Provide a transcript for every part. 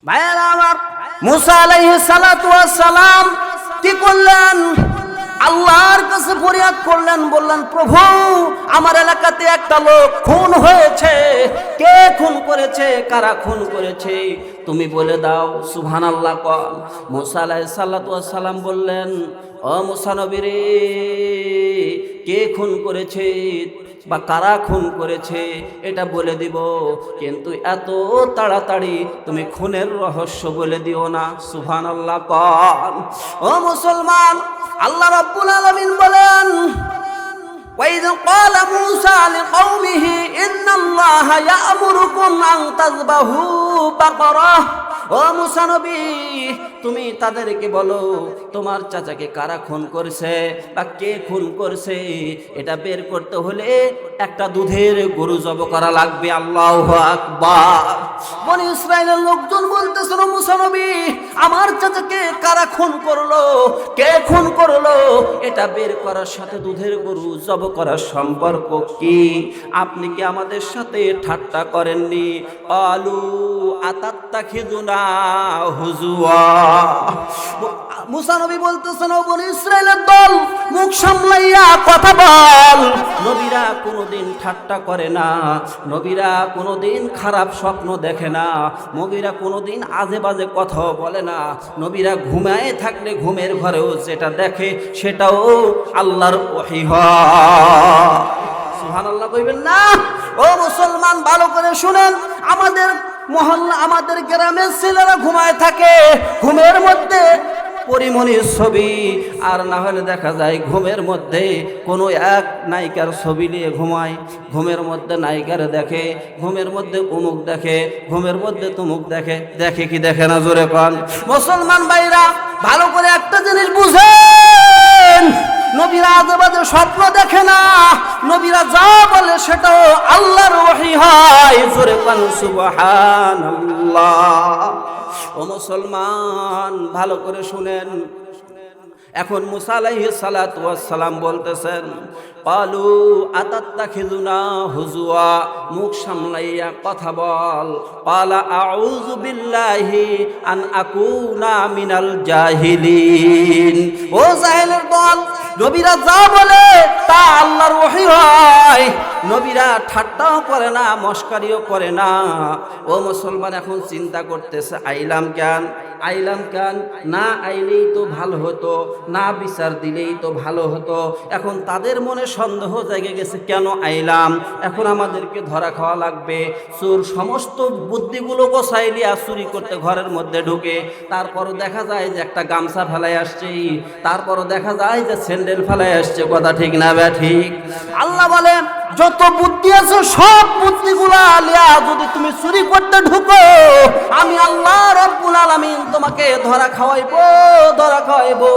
ভাইয়েরা আমার, মুসা আলাইহিস সালাতু ওয়াস সালাম কি করলেন? আল্লাহর কাছে ফরিয়াদ করলেন, বললেন, প্রভু, আমার এলাকাতে একটা লোক খুন হয়েছে। কে খুন করেছে, কারা খুন করেছে তুমি বলে দাও। সুবহানাল্লাহ কন। মুসা আলাইহিস সালাতু ওয়াস সালাম বললেন, ও মুসা নবী রে, কে খুন করেছে বা কারা খুন করেছে এটা বলে দিব, কিন্তু এত তাড়াতাড়ি তুমি খুনের রহস্য বলে দিও না। সুবহানাল্লাহ কন। ও মুসলমান, আল্লাহ রাব্বুল আলামিন বলেন, وَإِذْ قَالَ مُوسَى لِقَوْمِهِ إِنَّ اللَّهَ يَأْمُرُكُمْ أَن تَذْبَحُوا بَقَرَةً। ও মুসা নবী, তুমি তাদেরকে বলো তোমার চাচাকে কারা খুন করেছে বা কে খুন করছে এটা বের করতে হলে একটা দুধের গরু জব করা লাগবে। আল্লাহু আকবার। বনি ইসরাইলের লোকজন বলতেছিল, মুসা নবী, আমার চাচাকে কারা খুন করলো, কে খুন করলো এটা বের করার সাথে দুধের গরু জব করার সম্পর্ক কি? আপনি কি আমাদের সাথে ঠাট্টা করেননি? আলু আতাত্তাখিযুনা হুজুয়া। মুসা নবী বলতেছেন, ও বনি ইসরাইলের দল, মুখ সামলাইয়া কথা বল। নবীরা কোনোদিন ঠাট্টা করে না, নবীরা কোনোদিন খারাপ স্বপ্ন দেখে না, নবীরা কোনোদিন আজে বাজে কথা বলে না। নবীরা ঘুমায় থাকলে ঘুমের ঘরেও যেটা দেখে সেটাও আল্লাহর ওহী হয়। সুবহানাল্লাহ কইবেন না? ও মুসলমান, ভালো করে শুনেন, আমাদের মহল্লা, আমাদের গ্রামের ছেলেরা ঘুমায় থাকে, ঘুমের মধ্যে পরিমণির ছবি, আর না হলে দেখা যায় ঘুমের মধ্যে কোনো এক নায়িকার ছবি নিয়ে ঘুমায়। ঘুমের মধ্যে নায়িকার দেখে, ঘুমের মধ্যে অমুক দেখে, ঘুমের মধ্যে তমুক দেখে। দেখে কি দেখে না? জোরে কন। মুসলমান ভাইরা, ভালো করে একটা জিনিস বুঝেন, নবীরা আজেবাজে স্বপ্ন দেখে না, নবীরা যা বলে সেটাও আল্লাহর ওহী হয়। জোরে কন সুবহানাল্লাহ। ও মুসলমান, ভালো করে শুনেন। এখন মুসা আলাইহিস সালাতু ওয়াস সালাম বলতেছেন, ক্বালু আতাত্তাখিযুনা হুজুয়া, মুখ সামলাইয়া কথা বল। ক্বালা আউযু বিল্লাহি আন আকুনা মিনাল জাহিলিন। ও জাহেলের দল, নবীরা যা বলে তা আল্লাহর ওহী হয়। নবীরা ঠাট্টাও করে না, মস্কারিও করে না। ও মুসলমান, এখন চিন্তা করতেছে, আইলাম কেন? আইলাম কেন? না আইলেই তো ভালো হতো, না বিচার দিলেই তো ভালো হতো। এখন তাদের মনে সন্দেহ জেগে গেছে, কেন আইলাম? এখন আমাদেরকে ধরা খাওয়া লাগবে। চোর সমস্ত বুদ্ধিগুলো গোছাইলিয়া চুরি করতে ঘরের মধ্যে ঢুকে, তারপরও দেখা যায় যে একটা গামছা ফেলাই আসছে, তারপরও দেখা যায় যে স্যান্ডেল ফেলাই আসছে। কথা ঠিক না বে ঠিক? আল্লাহ বলে, যত বুদ্ধি আছে সব বুদ্ধিগুলা আলিয়া যদি তুমি চুরি করতে ঢুকো, আমি আল্লাহ রাব্বুল আলামিন তোমাকে ধরা খাওয়াইবো, ধরা খাওয়াইবো।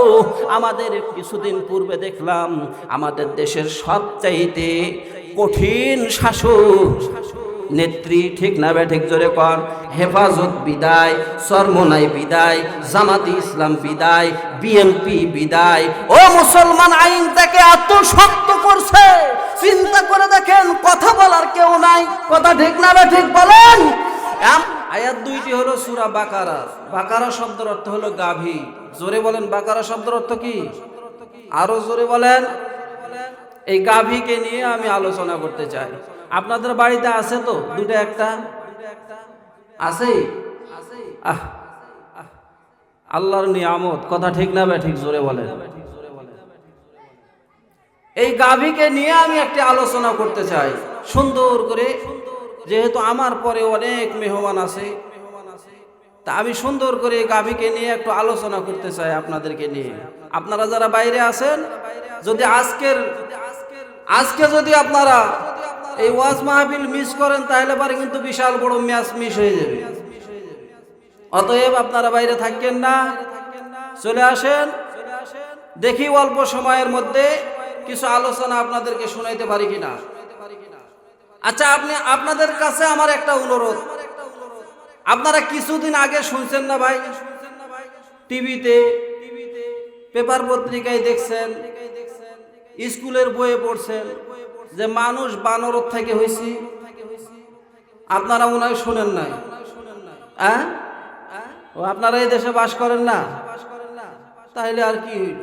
আমাদের কিছুদিন পূর্বে দেখলাম আমাদের দেশের সবচাইতে কঠিন শাসক নেত্রী, ঠিক না বে ঠিক? জোরে কর। হেফাজত বিদায়, চরমোনাই বিদায়, জামাতি ইসলাম বিদায়, বিএনপি বিদায়। ও মুসলমান, আইনটাকে এত শক্ত করছে, চিন্তা করে দেখেন, কথা বলার কেউ নাই। কথা ঠিক না বে ঠিক? বলেন। আয়াত দুইটি হলো সূরা বাকারা। বাকারা শব্দের অর্থ হলো গাভী। জোরে বলেন, বাকারা শব্দের অর্থ কি? আরো জোরে বলেন। এই গাভীকে নিয়ে আমি আলোচনা করতে চাই। আপনাদের বাড়িতে আছে তো দুইটা একটা? আছে? আল্লাহর নিয়ামত। কথা ঠিক না বে ঠিক? জোরে বলেন। এই গাভীকে নিয়ে আমি একটি আলোচনা করতে চাই সুন্দর করে, যেহেতু আমার পরে অনেক মেহমান আছে, তা আমি সুন্দর করে এই গাভীকে নিয়ে একটু আলোচনা করতে চাই আপনাদেরকে নিয়ে। আপনারা যারা বাইরে আছেন, যদি আজকে যদি আপনারা এই ওয়াজ মাহফিল মিস করেন, তাহলে পরে কিন্তু বিশাল বড় ম্যাচ মিস হয়ে যাবে। অতএব আপনারা বাইরে থাকেন না, চলে আসেন। দেখি অল্প সময়ের মধ্যে কিছু আলোচনা আপনাদেরকে শোনাইতে পারি কিনা। আচ্ছা, আপনাদের কাছে আমার একটা অনুরোধ, আপনারা কিছুদিন আগে শুনছেন না ভাই, টিভিতে, পেপার পত্রিকায় দেখছেন, স্কুলের বইয়ে পড়ছেন যে মানুষ বানরের থেকে হয়েছে? আপনারা মনে হয় শোনেন নাই? ও আপনারা এই দেশে বাস করেন না, তাহলে আর কি হইল?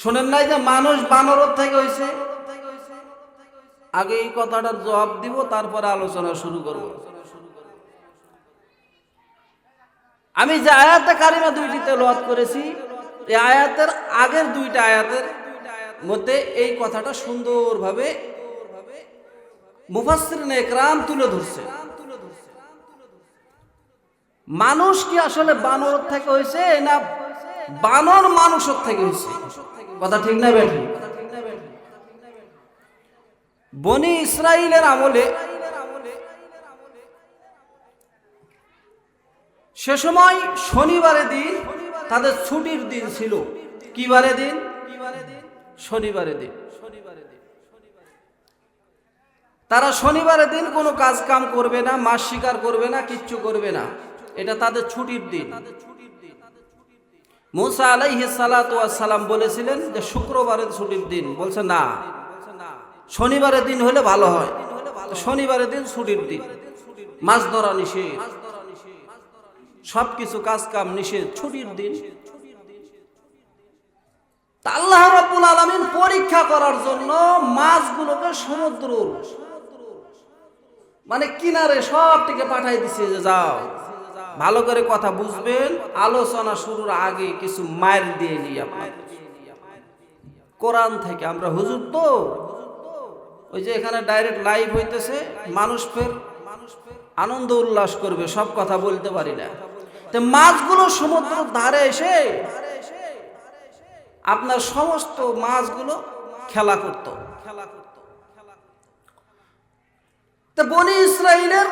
শোনেন নাই যে মানুষ বানরের থেকে হয়েছে? আগে এই কথাটার জবাব দিব, তারপরে আলোচনা শুরু করব। আমি যে আয়াতে কারিমা দুইটি তেলাওয়াত করেছি, এই আয়াতের আগের দুইটা আয়াতের মধ্যে এই কথাটা সুন্দরভাবে মুফাসসিরিনে ইকরাম তুলে ধরছে। মানুষ কি আসলে বানর থেকে হয়েছে না বানর মানুষের থেকে হয়েছে? কথা ঠিক না বেঠি? বনি ইসরাইলের আমলে সে সময় শনিবারের দিন তাদের ছুটির দিন ছিল। কি বারে দিন? শনিবারের দিন। তারা শনিবারের দিন কোনো কাজ কাম করবে না, মাছ শিকার করবে না, কিচ্ছু করবে না, এটা তাদের ছুটির দিন। মুসা আলাইহিস সালাতু ওয়াস সালাম বলেছিলেন যে শুক্রবারের ছুটির দিন। বলছে না, শনিবারের দিন হলে ভালো হয়। শনিবারের দিন ছুটির দিন, মাছ ধরা নিষেধ, সবকিছু কাজ কাম নিষেধ, ছুটির দিন। আল্লাহ রাব্বুল আলামিন পরীক্ষা করার জন্য মাছগুলোকে সমুদ্র মানে কিনারে সবটিকে পাঠাই দিছে যে যাও, ভালো করে কথা বুঝবেন। আলোচনা শুরুর আগে কিছু মাইল দিয়ে নিই আপনার কোরআন থেকে। আমরা হুজুর তো ওই যে এখানে ডাইরেক্ট লাইভ হইতেছে, মানুষ ফের আনন্দ উল্লাস করবে, সব কথা বলতে পারি না। তো মাছগুলো সমুদ্রের ধারে এসে আপনার সমস্ত মাছগুলো খেলা করত। তো বনি ইসরাইলের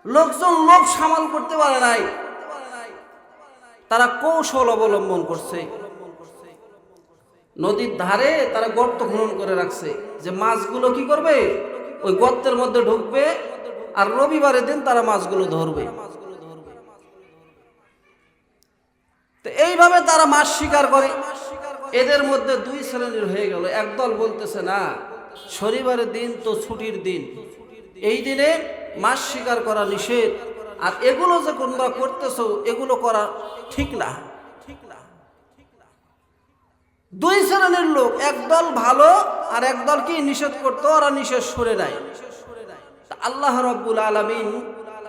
লোকজন লোভ সামাল করতে পারে নাই, তারা কৌশল অবলম্বন করছে। নদীর ধারে তারা গর্ত খনন করে রাখছে যে মাছগুলো কি করবে, ওই গর্তের মধ্যে ঢুকবে আর রবিবারের দিন তারা মাছগুলো ধরবে। তো এইভাবে তারা মাছ শিকার করে। এদের মধ্যে দুই শ্রেণীর হয়ে গেল। একদল বলতেছে না, শনিবারের দিন তো ছুটির দিন, এই দিনে মাছ শিকার করা নিষেধ, আর এগুলো যে তোমরা করতেছো এগুলো করা ঠিক না। দুই শ্রেণীর লোক, একদল ভালো আর একদল কি নিষেধ করতো, ওরা নিষেধ সরে নাই। আল্লাহ রাব্বুল আলামিন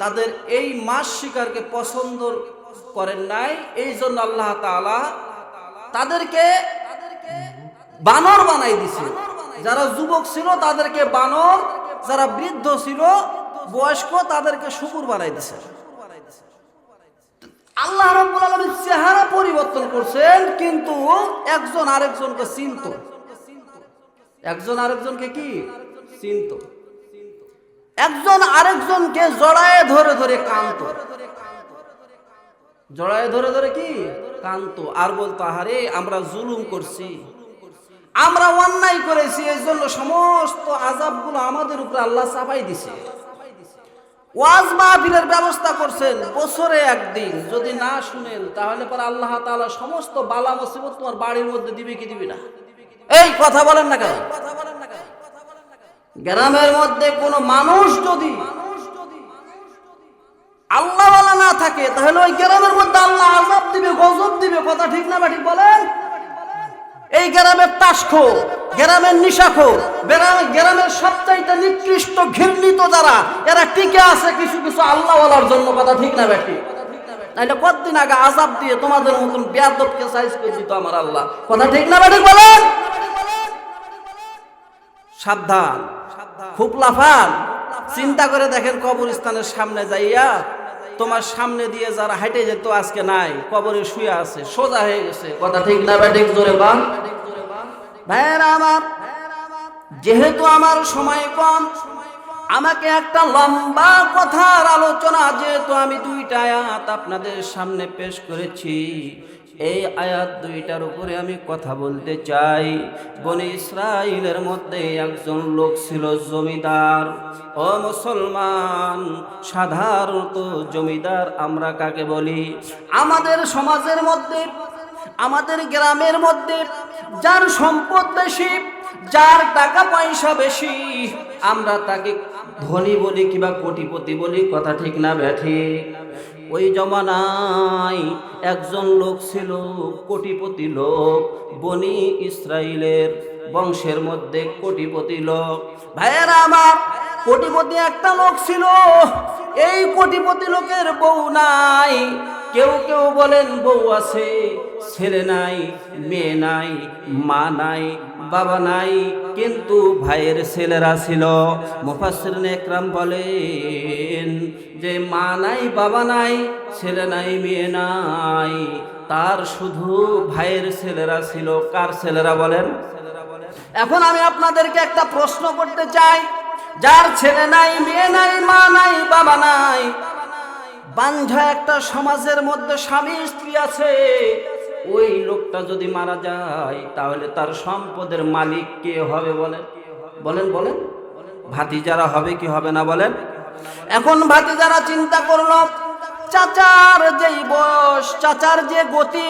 তাদের এই মাছ শিকারকে পছন্দ করেন নাই, এই জন্য আল্লাহ তাআলা তাদেরকে বানর বানাই দিছে। যারা যুবক ছিল তাদেরকে বানর, যারা বৃদ্ধ ছিল বয়স্ক তাদেরকে শুকুর বানাই দিছে। আল্লাহ রাব্বুল আলামিন চেহারা পরিবর্তন করছেন, কিন্তু একজন আরেকজনকে চিনত। একজন আরেকজনকে কি চিনত? একজন আরেকজনকে জড়ায়ে ধরে ধরে কাঁদত। জড়ায়ে ধরে ধরে কি কাঁদত আর বলতো, আহারে আমরা জুলুম করছি, আমরা অন্যায় করেছি, এই জন্য সমস্ত আযাবগুলো আমাদের উপরে আল্লাহ চাপাই দিছে। ওয়াজ মাহফিলের ব্যবস্থা করছেন বছরে একদিন, যদি না শুনেন তাহলে পরে আল্লাহ তাআলা সমস্ত বালা মুসিবত তোমার বাড়ির মধ্যে দিবে কি দিবে না? এই কথা বলেন না কেন? গ্রামের মধ্যে কোনো মানুষ যদি আল্লাহ ওয়ালা না থাকে তাহলে ওই গ্রামের মধ্যে আল্লাহ আযাব দিবে, গজব দিবে। কথা ঠিক না ঠিক বলেন? এই গ্রামের তাসখোর, গ্রামের নিশাখোর, গ্রামের সবচাইতে নিকৃষ্ট ঘৃণিত যারা, এরা টিকে আছে কিছু কিছু আল্লাহ ওয়ালার জন্য। কথা ঠিক না বেঠি? তাইলে কতদিন আগে আযাব দিয়ে তোমাদের মতন বেয়াদবকে সাইজ করে দিত আমার আল্লাহ। কথা ঠিক না বেঠি বলেন? সাবধান, খুব লাফান। চিন্তা করে দেখেন, কবরস্থানের সামনে যাইয়া তোমার সামনে দিয়ে যারা হাঁটে যেত আজকে নাই, কবরে শুয়ে আছে, সোজা হয়ে গেছে। কথা ঠিক না বেঠি? জোরে বল ভাইরা আমার। যেহেতু আমার সময় কম, আমাকে একটা লম্বা কথার আলোচনা, যেহেতু আমি দুইটা আয়াত আপনাদের সামনে পেশ করেছি, এই আয়াত দুইটার উপরে আমি কথা বলতে চাই। বনি ইসরাইলের মধ্যে একজন লোক ছিল জমিদার। ও মুসলমান, সাধারণত জমিদার আমরা কাকে বলি? আমাদের সমাজের মধ্যে, আমাদের গ্রামের মধ্যে যার সম্পদ বেশি, যার টাকা পয়সা বেশি, আমরা তাকে ধনী বলি কিংবা কোটিপতি বলি। কথা ঠিক না বেঠি? ওই জমানায় একজন লোক ছিল, কোটিপতি লোক, বনি ইসরাইলের বংশের মধ্যে কোটিপতি লোক। ভাইয়েরা আমার, কোটিপতি একটা লোক ছিল। এই কোটিপতি লোকের বউ নাই। কেউ কেউ বলেন বউ আছে, ছেলে নাই, মেয়ে নাই, মা নাই, বাবা নাই, কিন্তু ভাইয়ের ছেলেরা ছিল। মুফাসসিরিন একরাম বলেন যে মা নাই, বাবা নাই, ছেলে নাই, মেয়ে নাই, তার শুধু ভাইয়ের ছেলেরা ছিল। কার ছেলেরা বলেন? এখন আমি আপনাদেরকে একটা প্রশ্ন করতে চাই, যার ছেলে নাই, মেয়ে নাই, মা নাই, বাবা নাই, বাঞ্ঝা একটা সমাজের মধ্যে স্বামী স্ত্রী আছে, ওই লোকটা যদি মারা যায় তাহলে তার সম্পদের মালিক কে হবে? বলেন বলেন বলেন। ভাতিজারা হবে কি হবে না বলেন? এখন ভাতিজারা চিন্তা করলো, চাচার যেই বয়স, চাচার যে গতি,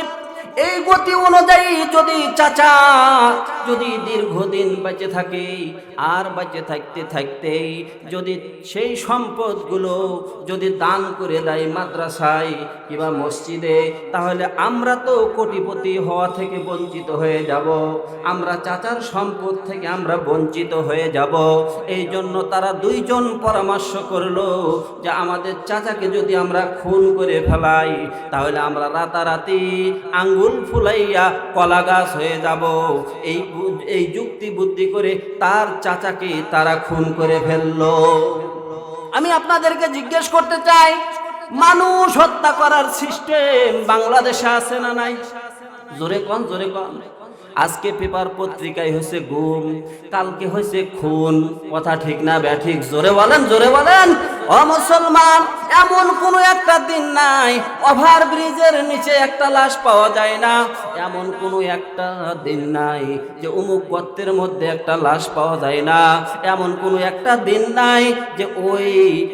এই গতি অনুযায়ী যদি চাচা যদি দীর্ঘদিন বেঁচে থাকে, আর বেঁচে থাকতে থাকতেই যদি সেই সম্পদগুলো যদি দান করে দেয় মাদ্রাসায় কিংবা মসজিদে, তাহলে আমরা তো কোটিপতি হওয়া থেকে বঞ্চিত হয়ে যাব, আমরা চাচার সম্পদ থেকে আমরা বঞ্চিত হয়ে যাব। এই জন্য তারা দুইজন পরামর্শ করলো যে আমাদের চাচাকে যদি আমরা খুন করে ফেলাই তাহলে আমরা রাতারাতি আঙ্গুল ফুলাইয়া কলা গাছ হয়ে যাব। এই যুক্তি বুদ্ধি করে তার চাচাকে তারা খুন করে ফেললো। আমি আপনাদেরকে জিজ্ঞেস করতে চাই, মানুষ হত্যা করার সিস্টেম বাংলাদেশে আছে না নাই? জোরে কন, জোরে কন। আজকে পেপার পত্রিকায় হয়েছে গুম, কালকে হয়েছে খুন, কথা ঠিক না ব্যাঠিক? জোরে বলেন, জোরে বলেন। ও মুসলমান, এমন কোনো একটা দিন নাই ওভার ব্রিজের নিচে একটা লাশ পাওয়া যায় না, এমন কোনো একটা দিন নাই যে অমুক গর্তের মধ্যে একটা লাশ পাওয়া যায় না, এমন কোনো একটা দিন নাই যে ওই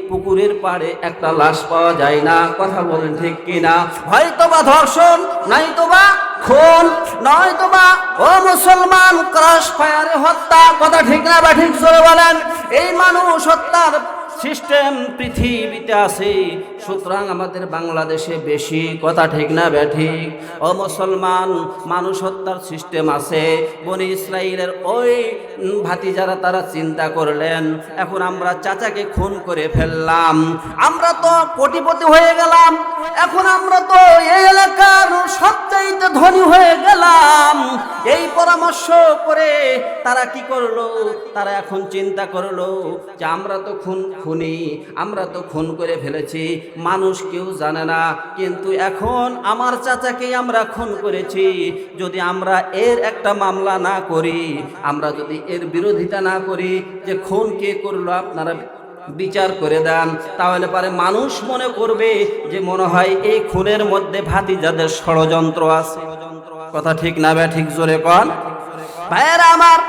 পুকুরের পাড়ে একটা লাশ পাওয়া যায় না। কথা বলেন ঠিক কিনা? হয়তোবা ধর্ষণ, নয়তোবা খুন, নয়তোবা ও মুসলমান ক্রস ফায়ারে হত্যা। কথা ঠিক না বা ঠিক? জোরে বলেন। এই মানুষ হত্যার সিস্টেম পৃথিবীতে আছে, সুতরাং আমাদের বাংলাদেশে বেশি। কথা ঠিক না ব্যাঠিক? ও মুসলমান, মানুষ হত্যার সিস্টেম আছে। বনি ইসরাইলের ওই ভাতিজারা তারা চিন্তা করলেন, এখন আমরা চাচাকে খুন করে ফেললাম, আমরা তো কোটিপতি হয়ে গেলাম, এখন আমরা তো এই এলাকার সবচাইতে ধনী হয়ে গেলাম। এই পরামর্শ করে তারা কি করলো? তারা এখন চিন্তা করলো যে আমরা তো খুনি, আমরা তো খুন করে ফেলেছি, মানুষ কেউ জানে না, কিন্তু এখন আমার চাচাকে আমরা খুন করেছি, যদি আমরা এর একটা মামলা না করি, আমরা যদি এর বিরোধিতা না করি যে খুন কে করলো আপনারা বিচার করে দেন, তাহলে পারে মানুষ মনে করবে যে মনে হয় এই খুনের মধ্যে ভাতিজাদের ষড়যন্ত্র আছে। কথা ঠিক না বে ঠিক? জোরে কন। ভাইয়েরা আমার,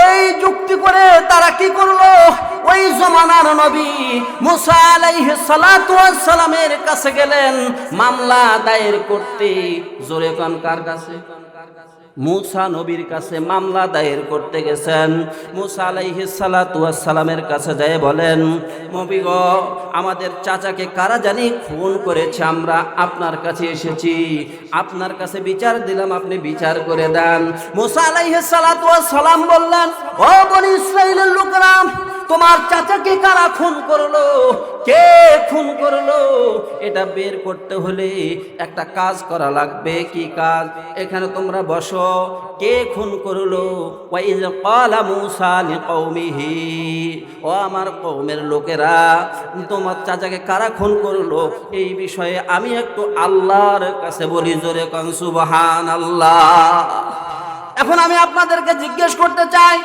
এই যুক্তি করে তারা কি করলো? ওই জমানার নবী মুসা আলাইহিস সালাতু ওয়াস সালামের কাছে গেলেন মামলা দায়ের করতে। জোরে কন, কার কাছে? মুসা নবীর কাছে মামলা দায়ের করতে গেছেন। মুসা আলাইহিস সালাতু ওয়াস সালামের কাছে যায় বলেন, নবী গো, আমাদের চাচাকে কারা জানি খুন করেছে, আমরা আপনার কাছে এসেছি, আপনার কাছে বিচার দিলাম, আপনি বিচার করে দেন। মুসা আলাইহিস সালাতু ওয়াস সালাম বললেন, ও বনি ইসরাইলের লোকেরা, তোমার চাচাকে কারা খুন করলো, কে খুন করলো, এটা বের করতে হলে একটা কাজ করা লাগবে। কি কাজ? এখানে তোমরা বসো। কে খুন করলো? ওয়াইজ ক্বালা মূসা লিকওমিহি, ও আমার কওমের লোকেরা, তোমার চাচাকে কারা খুন করলো এই বিষয়ে আমি একটু আল্লাহর কাছে বলি। জোরে কোন সুবহানাল্লাহ। এখন আমি আপনাদেরকে জিজ্ঞেস করতে চাই,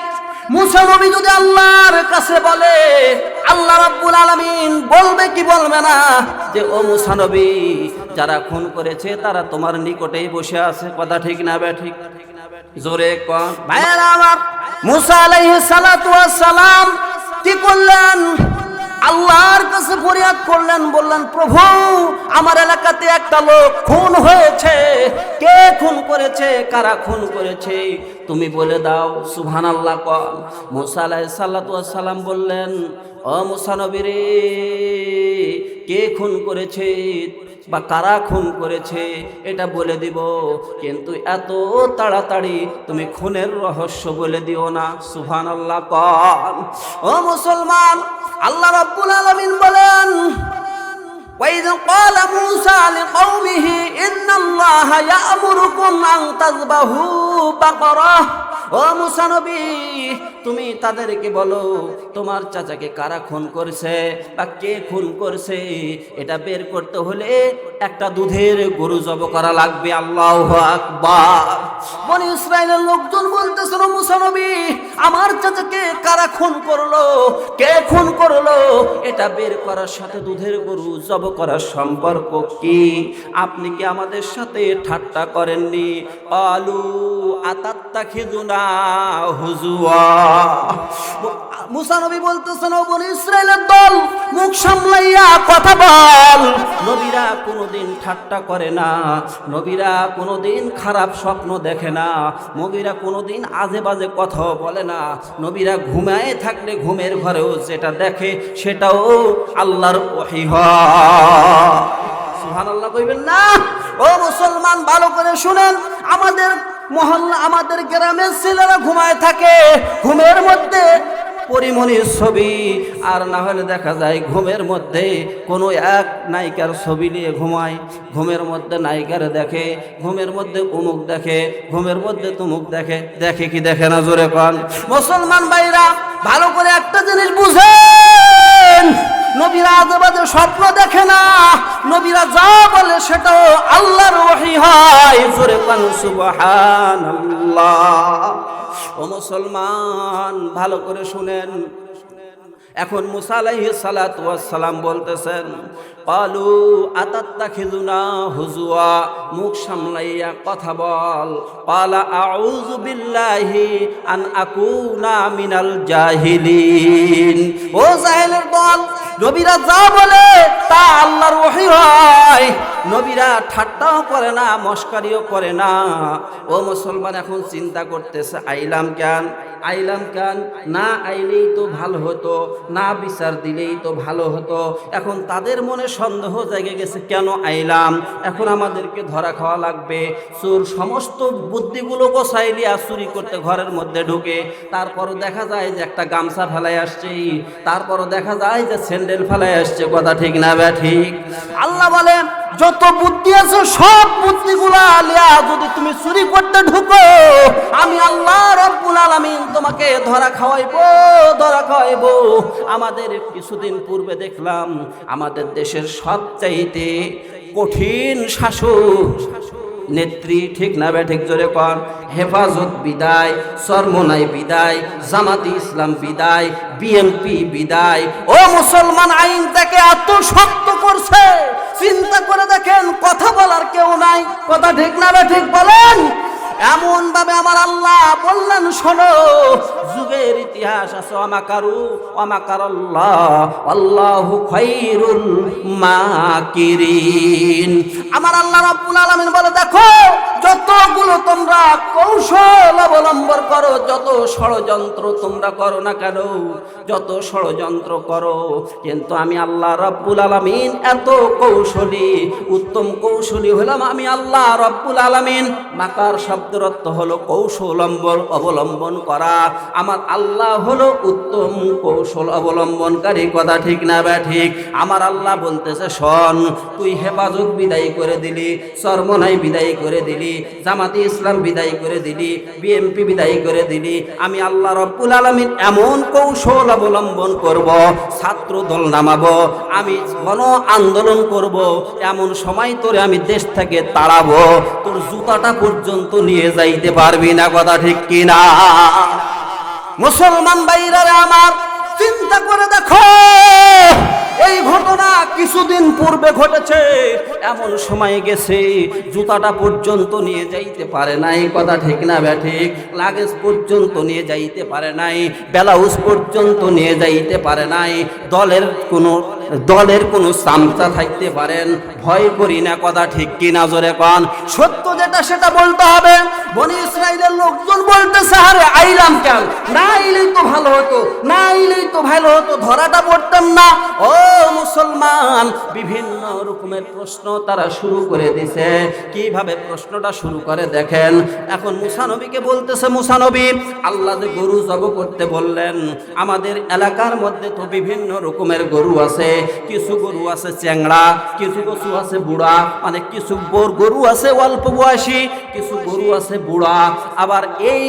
মুসা নবী যদি আল্লাহর কাছে বলে, আল্লাহ রাব্বুল আলামিন বলবে কি বলবে না যে ও মুসা নবী, যারা খুন করেছে তারা তোমার নিকটেই বসে আছে? কথা ঠিক না বে ঠিক? জোরে কোন। ভাইয়েরা আমার, মুসা আলাইহিস সালাতু ওয়াস সালাম কি করলেন? আল্লাহর কাছে ফরিয়াদ করলেন, বললেন, প্রভু, আমার এলাকাতে একটা লোক খুন হয়েছে, কে খুন করেছে, কারা খুন করেছে, তুমি বলে দাও। সুবহানাল্লাহ কন। মুসা আলাইহিস সালাতু ওয়াস সালাম বললেন, ও মুসা নবী রে, কে খুন করেছে বা কারা খুন করেছে এটা বলে দিব, কিন্তু এত তাড়াতাড়ি তুমি খুনের রহস্য বলে দিও না। সুবহানাল্লাহ। কন ও মুসলমান, আল্লাহ রাব্বুল আলামিন বলেন, وَإِذْ قَالَ مُوسَى لِقَوْمِهِ إِنَّ اللَّهَ يَأْمُرُكُمْ أَن تَذْبَحُوا بَقَرَةً। ও মুসা নবী, তুমি তাদেরকে বলো তোমার চাচাকে কারা খুন করেছে বা কে খুন করছে এটা বের করতে হলে একটা দুধের গরু জবাই করা লাগবে। আল্লাহু আকবার। বনি ইসরাইলের লোকজন বলতেছিল, মুসা নবী, আমার চাচাকে কারা খুন করলো, কে খুন করলো এটা বের করার সাথে দুধের গরু জবাই করার সম্পর্ক কি? আপনি কি আমাদের সাথে ঠাট্টা করেননি? আলু আতাত্তাখিযুনা হুজুয়া। মুসা নবী বলতেছেন, ও বনি ইসরাইলের দল, মুখ সামলাইয়া কথা বল। নবীরা কোনোদিন ঠাট্টা করে না, নবীরা কোনোদিন খারাপ স্বপ্ন দেখে না, নবীরা কোনোদিন আজে বাজে কথাও বলে না। নবীরা ঘুমায় থাকলে ঘুমের ঘরেও যেটা দেখে সেটাও আল্লাহর ওহী হয়। সুবহানাল্লাহ কইবেন না? ও মুসলমান, ভালো করে শুনেন, আমাদের মহল্লা, আমাদের গ্রামের ছেলেরা ঘুমায় থাকে, ঘুমের মধ্যে পরিমণির ছবি, আর না হলে দেখা যায় ঘুমের মধ্যে কোনো এক নায়িকার ছবি নিয়ে ঘুমায়, ঘুমের মধ্যে নায়িকার দেখে, ঘুমের মধ্যে অমুক দেখে, ঘুমের মধ্যে তুমুক দেখে। দেখে কি দেখে না জোরে কন? মুসলমান ভাইরা, ভালো করে একটা জিনিস বুঝেন, নবীরা আজেবাজে স্বপ্ন দেখে না, নবীরা যা বলে সেটাও আল্লাহর ওহী হয়। জোরে কন সুবহানাল্লাহ। ও মুসলমান, ভালো করে শুনেন, এখন মুসা আলাইহিস সালাতু ওয়াস সালাম বলতেছেন, ক্বালু আতাত্তাখিযুনা হুজুয়া, মুখ সামলাইয়া কথা বল। ক্বালা আউযু বিল্লাহি আন আকুনা মিনাল জাহিলিন। ও জাহেলের দল, নবীরা যা বলে তা আল্লাহর ওহী হয়। নবীরা ঠাট্টাও করে না, মস্কারিও করে না। ও মুসলমান, এখন চিন্তা করতেছে, আইলাম কেন, আইলাম কেন? না আইলেই তো ভালো হতো, না বিচার দিলেই তো ভালো হতো। এখন তাদের মনে সন্দেহ জেগে গেছে, কেন আইলাম, এখন আমাদেরকে ধরা খাওয়া লাগবে। চোর সমস্ত বুদ্ধিগুলো গোছাইলিয়া চুরি করতে ঘরের মধ্যে ঢুকে, তারপরও দেখা যায় যে একটা গামছা ফেলাই আসছে, তারপরও দেখা যায় যে স্যান্ডেল ফেলাই আসছে। কথা ঠিক না বে ঠিক? আল্লাহ বলে, যত বুদ্ধি আছে সব বুদ্ধিগুলো আলিয়া যদি তুমি চুরি করতে ঢুকো, আমি আল্লাহ রাব্বুল আলামিন তোমাকে ধরা খাওয়াইবো, ধরা খাওয়াইবো। আমাদের কিছুদিন পূর্বে দেখলাম আমাদের দেশের সবচাইতে কঠিন শাসক নেত্রী, ঠিক না বে ঠিক জোরে কর, হেফাজত বিদায়, চরমনাই বিদায়, জামাতি ইসলাম বিদায়, বিএনপি বিদায়। ও মুসলমান, আইনটাকে এত শক্ত করছে, চিন্তা করে দেখেন, কথা বলার কেউ নাই। কথা ঠিক না বে ঠিক বলেন? এমন ভাবে আমার আল্লাহ বললেন, শোনো, যুগের ইতিহাস আছে, ওয়ামাকারু ওয়ামাকারাল্লাহ আল্লাহু খায়রুল মাকিরিন। আমার আল্লাহ রাব্বুল আলামিন বলে, দেখো, যতগুলো তোমরা কৌশল অবলম্বন করো, যত ষড়যন্ত্র তোমরা করো না কেন, যত ষড়যন্ত্র করো, কিন্তু আমি আল্লাহ রাব্বুল আলামিন এত কৌশলী, উত্তম কৌশলী হলাম আমি আল্লাহ রাব্বুল আলামিন। মাকার শব্দের অর্থ হলো কৌশল অবলম্বন করা। আমার আল্লাহ হলো উত্তম কৌশল অবলম্বনকারী। কথা ঠিক না বে ঠিক? আমার আল্লাহ বলতেছে, শোন, তুই হেফাজত বিদায় করে দিলি, চরমনাই বিদায় করে দিলি, জামাতি ইসলাম বিদায় করে দিলি, বিএনপি বিদায় করে দিলি, আমি আল্লাহ রাব্বুল আলামিন এমন কৌশল অবলম্বন করব, ছাত্র দল নামাবো, আমি গণ আন্দোলন করব, এমন সময় তোরে আমি দেশ থেকে তাড়াবো, তোর জুতাটা পর্যন্ত নিয়ে যাইতে পারবি না। কথা ঠিক কিনা? মুসলমান ভাইরা আমার, চিন্তা করে দেখো, এই ঘটনা কিছুদিন পূর্বে ঘটেছে, এমন সময় গেছে জুতাটা পর্যন্ত নিয়ে যাইতে পারে নাই। কথা ঠিক না বে ঠিক? লাগেজ পর্যন্ত নিয়ে যাইতে পারে নাই, ব্লাউজ পর্যন্ত নিয়ে যাইতে পারে নাই। দলের কোনো চামচা থাকতে পারেন, ভয় করি না। কথা ঠিক কি না জোরে কন? সত্য যেটা সেটা বলতে হবে। বনি ইসরাইলের লোকজন বলতেছে, আরে আইলাম কেন, না আইলেই তো ভালো হতো, না আইলেই তো ভালো হতো, ধরাটা পড়তাম না। ও মুসলমান, বিভিন্ন রকমের প্রশ্ন তারা শুরু করে দিছে। কিভাবে প্রশ্নটা শুরু করে দেখেন। এখন মুসা নবীকে বলতেছে, মুসা নবী, আল্লাহ যে গরু জব করতে বললেন, আমাদের এলাকার মধ্যে তো বিভিন্ন রকমের গরু আছে। কিছু গরু আছে চ্যাংড়া, কিছু গরু আছে বুড়া, মানে কিছু গরু আছে অল্প বয়সী, কিছু গরু আছে বুড়া। আবার এই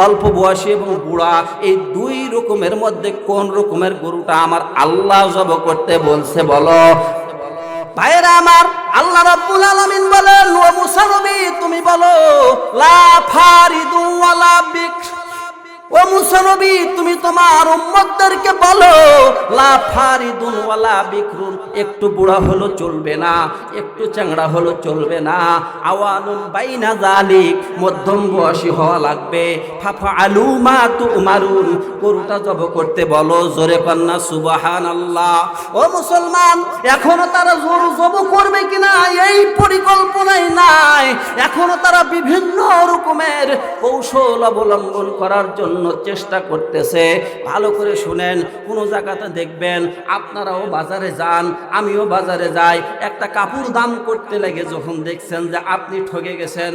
অল্প বয়সী এবং বুড়া, এই দুই রকমের মধ্যে কোন রকমের গরুটা আমার আল্লাহ জব করতে বলছে বলো। ভাইরা আমার, আল্লাহ রাব্বুল আলামিন বলেন, ও মুসা নবী তুমি বলো, লা ফারিদু ওয়ালা বিকর। ও মুসা নবী তুমি তোমার উম্মতদেরকে বলো, লা ফারিদুন ওয়ালা বিকরুন, একটু বুড়া হলো চলবে না, একটু চ্যাংড়া হলো চলবে না, আওয়ানুন বাইনা যালিক, মধ্যম বয়সী হওয়া লাগবে। ফাফআলু মা তুমারুন, গরুটা জব করতে বলো। জোরে কন্না সুবহানাল্লাহ। ও মুসলমান, এখনো তারা গরু জব করবে কিনা এই পরিকল্পনাই নাই। এখনো তারা বিভিন্ন রকমের কৌশল অবলম্বন করার জন্য চেষ্টা করতেছে। ভালো করে শুনেন, কোন জায়গাতে দেখবেন, আপনারাও বাজারে যান, আমিও বাজারে যাই, একটা কাপড় দাম করতে লাগে যখন দেখছেন যে আপনি ঠকে গেছেন,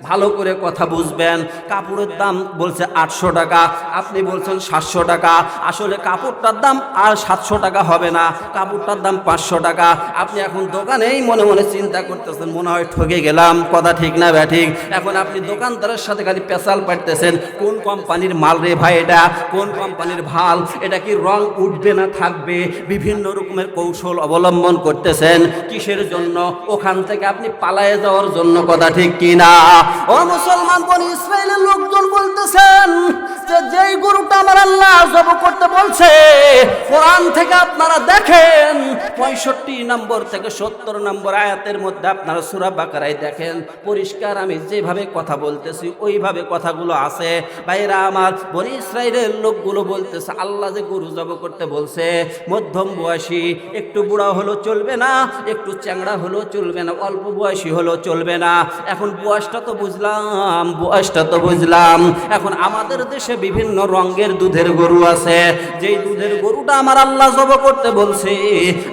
ভালো করে কথা বুঝবেন। কাপড়ের দাম বলছে 800 টাকা, আপনি বলছেন 700 টাকা। আসলে কাপড়টার দাম আর 700 টাকা হবে না, কাপড়টার দাম 500 টাকা। আপনি এখন দোকানেই মনে মনে চিন্তা করতেছেন, মনে হয় ঠকে গেলাম। কথা ঠিক না ব্যাঠিক? এখন আপনি দোকানদারের সাথে খালি পেশাল পাঠতেছেন, কোন কোম্পানির মাল রে ভাই এটা, কোন কোম্পানির ভাল, এটা কি রং উঠবে না থাকবে, বিভিন্ন রকমের কৌশল অবলম্বন করতেছেন। কিসের জন্য? ওখান থেকে আপনি পালায়ে যাওয়ার জন্য। কথা ঠিক কিনা? ও মুসলমান, বনি ইসরাইলের লোকজন বলতেছেন যে যেই গরুটা আমার আল্লাহ জব করতে বলছে, কোরআন থেকে আপনারা দেখেন 65 নম্বর থেকে 70 নম্বর আয়াতের মধ্যে আপনারা সূরা বাকারায় দেখেন, পরিষ্কার আমি যেভাবে কথা বলতেছি ওইভাবে কথাগুলো আছে। ভাইরা আমার, বনি ইসরাইলের লোকগুলো বলতেছে আল্লাহ যে গরু জব করতে বলছে, মধ্যম বয়সী, একটু বুড়া হলো চলবে না, একটু চ্যাংড়া হলো চলবে না, অল্প বয়সী হলো চলবে না। এখন বয়সটা তো বুঝলাম, বয়সটা তো বুঝলাম। এখন আমাদের দেশে বিভিন্ন রঙের দুধের গরু আছে, যেই দুধের গরুটা আমার আল্লাহ জব করতে বলছে,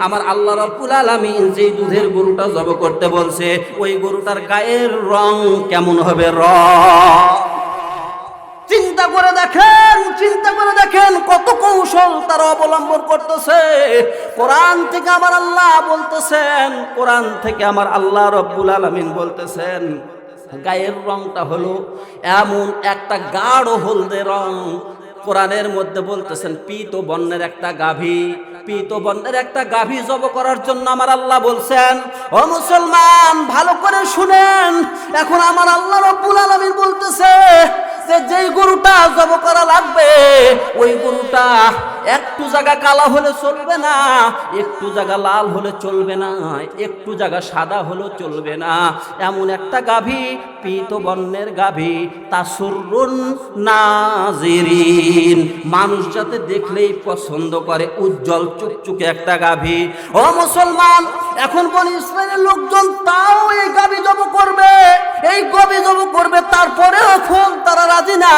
আমার আল্লাহ রাব্বুল আলামিন যেই দুধের গরুটা জব করতে বলছে, ওই গরুটার গায়ের রং কেমন হবে? চিন্তা করে দেখেন, চিন্তা করে দেখেন কত কৌশল তারা অবলম্বন করতেছে। কোরআন থেকে আমার আল্লাহ বলতেছেন, কোরআন থেকে আমার আল্লাহ রাব্বুল আলামিন বলতেছেন, গায়ের রংটা হলো এমন একটা গাঢ় হলদে রং। কোরআনের মধ্যে বলতেছেন পীত বর্ণের একটা গাভী, পীত বর্ণের একটা গাভী জব করার জন্য আমার আল্লাহ বলছেন। ও মুসলমান, ভালো করে শুনেন। এখন আমার আল্লাহ রাব্বুল আলামিন বলতেছে যে যেই গরুটা জব করা লাগবে, ওই গরুটা একটু জায়গা কালা হলে চলবে না, একটু জায়গা লাল হলে চলবে না, একটু জায়গা সাদা হলে চলবে না। এমন একটা গাভী, পীত বর্ণের গাভী, তাসুরুন নাজিরিন, মানুষ যাতে দেখলেই পছন্দ করে, উজ্জ্বল চুকচুকে একটা গাভী। ও মুসলমান, এখন বনি ইসরাইলের লোকজন তাও এই গাভী জব করবে, এই গাভী জব করবে, তারপরেও এখন তারা রাজি না।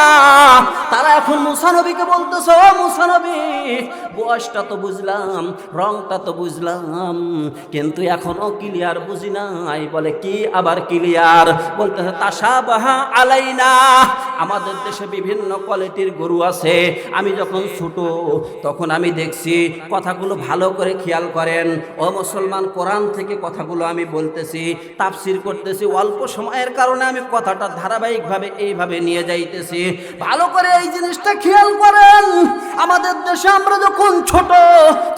তারা এখন মুসা নবীকে বলতেছে, ও মুসা নবী, বয়সটা তো বুঝলাম, রংটা তো বুঝলাম, কিন্তু এখনো ক্লিয়ার বুঝি নাই। বলে কি আবার ক্লিয়ার? বলতেছে তাশাবাহা আলাইনা, আমাদের দেশে বিভিন্ন কোয়ালিটির গরু আছে। আমি যখন ছোট তখন আমি দেখছি, কথাগুলো ভালো করে খেয়াল করেন। ও মুসলমান, কোরআন থেকে কথাগুলো আমি বলতেছি, তাফসির করতেছি, অল্প সময়ের কারণে আমি কথাটা ধারাবাহিকভাবে এইভাবে নিয়ে যাইতেছি। ভালো করে এই জিনিসটা খেয়াল করেন। আমাদের দেশে আমরা যখন ছোট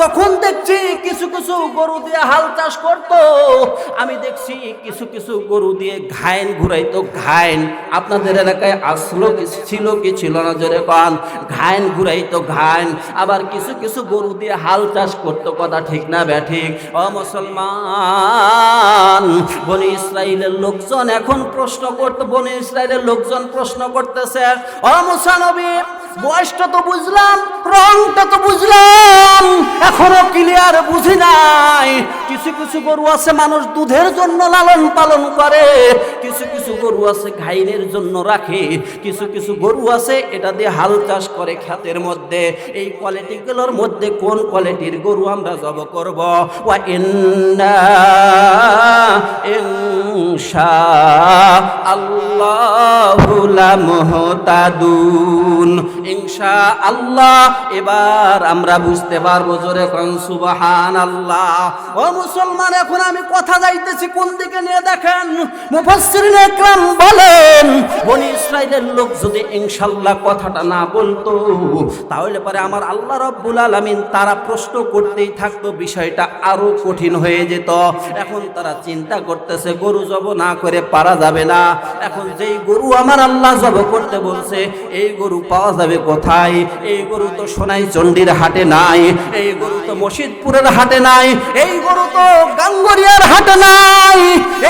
তখন দেখছি কিছু কিছু গরু দিয়ে হাল চাষ করতো। আমি দেখছি কিছু কিছু গরু দিয়ে ঘাইন ঘুরাইতো। ঘাইন আপনাদের এলাকায় আসলো কি, ছিল কি ছিল না জোরে কন? ঘাইন ঘুরাইতো, ঘাইন। আবার কিছু কিছু গরু দিয়ে হাল চাষ করতো। কথা ঠিক না ব্যাঠিক? ও মুসলমান, বনি ইসরাইলের লোকজন এখন প্রশ্ন করতো, বনি ইসরাইলের লোকজন প্রশ্ন করতেছে, ও মুসা নবী, বয়সটা তো বুঝলাম, রংটা তো বুঝলাম, এখনো ক্লিয়ার বুঝি নাই। কিছু কিছু গরু আছে মানুষ দুধের জন্য লালন পালন করে, কিছু কিছু গরু আছে ঘাইনের জন্য রাখে, কিছু কিছু গরু আছে এটা দিয়ে হাল চাষ করে ক্ষেতের মধ্যে। এই কোয়ালিটিগুলোর মধ্যে কোন কোয়ালিটির গরু আমরা জব করব? ওয়া ইন্না ইনশাআল্লাহু লামুহতাদুন। ইনশাআল্লাহ এবার আমরা বুঝতে পারবো। জোরে কোন সুবহানাল্লাহ। ও মুসলমান, এখন আমি কথা যাইতেছি কোন দিকে নিয়ে দেখেন। মুফাসসিরিন ইকরাম বলেন, বনি ইসরাইলের লোক যদি ইনশাআল্লাহ কথাটা না বলতো তাহলে পরে আমার আল্লাহ রাব্বুল আলামিন তারা প্রশ্ন করতেই থাকতো, বিষয়টা আরো কঠিন হয়ে যেত। এখন তারা চিন্তা করতেছে গরু জব না করে পারা যাবে না। এখন যেই গরু আমার আল্লাহ জব করতে বলছে এই গরু পাওয়া যাবে কোথায়? এই গরু তো সোনাই চণ্ডীর হাটে নাই, এই গরু তো মসজিদপুরের হাটে নাই, এই গরু তো গাঙ্গরিয়ার হাটে নাই,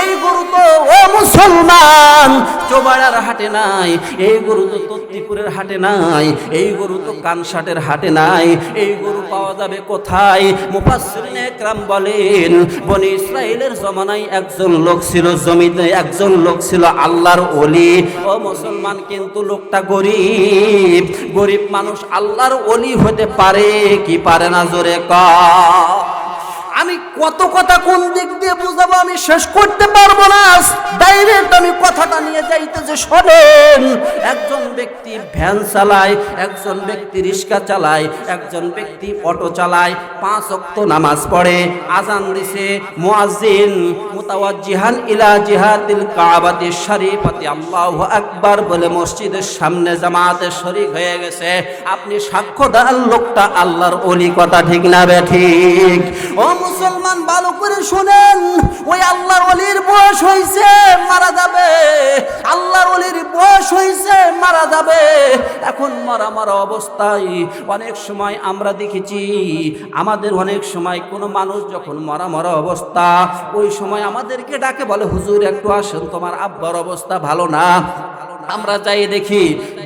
এই গরু তো ও মুসলমান চোবাড়ার হাটে নাই, এই গরু তো তত্তিপুরের হাটে নাই, এই গরু তো কানসাটের হাটে নাই, এই গরু পাওয়া যাবে কোথায়? মুফাসসিরিন ইকরাম বলেন, বনি ইসরাইলের জমানায় একজন লোক ছিল, জমিতে একজন লোক ছিল আল্লাহর ওলি। ও মুসলমান, কিন্তু লোকটা গরিব। গরিব মানুষ আল্লাহর ওলি হতে পারে কি পারে না? জোরে কও। আমি কত কথা কোন দিক দিয়ে বুঝাবো আমি শেষ করতে পারবো না। ডাইরেক্ট আমি কথাটা নিয়ে যাইতেছে, শোনেন। একজন ব্যক্তি ভ্যান চালায়, একজন ব্যক্তি রিক্সা চালায়, একজন ব্যক্তি অটো চালায়, 5 ওয়াক্ত নামাজ পড়ে, আজান দিছে, মুয়াজ্জিন মুতাওয়াজ্জিহান ইলা জিহাতিল কাবাতিশ শরীফাতি আল্লাহু আকবার বলে মসজিদের সামনে জামাতে শরীক হয়ে গেছে। আপনি সাক্ষ্য দেন লোকটা আল্লাহর ওলি, কথা ঠিক না বেঠিক? ও মুসলমান, ভালো করে শুনেন, ওই আল্লাহর ওলির বয়স হইছে, মারা যাবে। আল্লাহর ওলির বয়স হইছে, মারা যাবে। এখন মারা মারা অবস্থায় অনেক সময় আমরা দেখেছি, আমাদের অনেক সময় কোনো মানুষ যখন মারা মারা অবস্থা, ওই সময় আমাদেরকে ডাকে, বলে হুজুর একটু আসেন, তোমার আব্বার অবস্থা ভালো না। আমরা যাই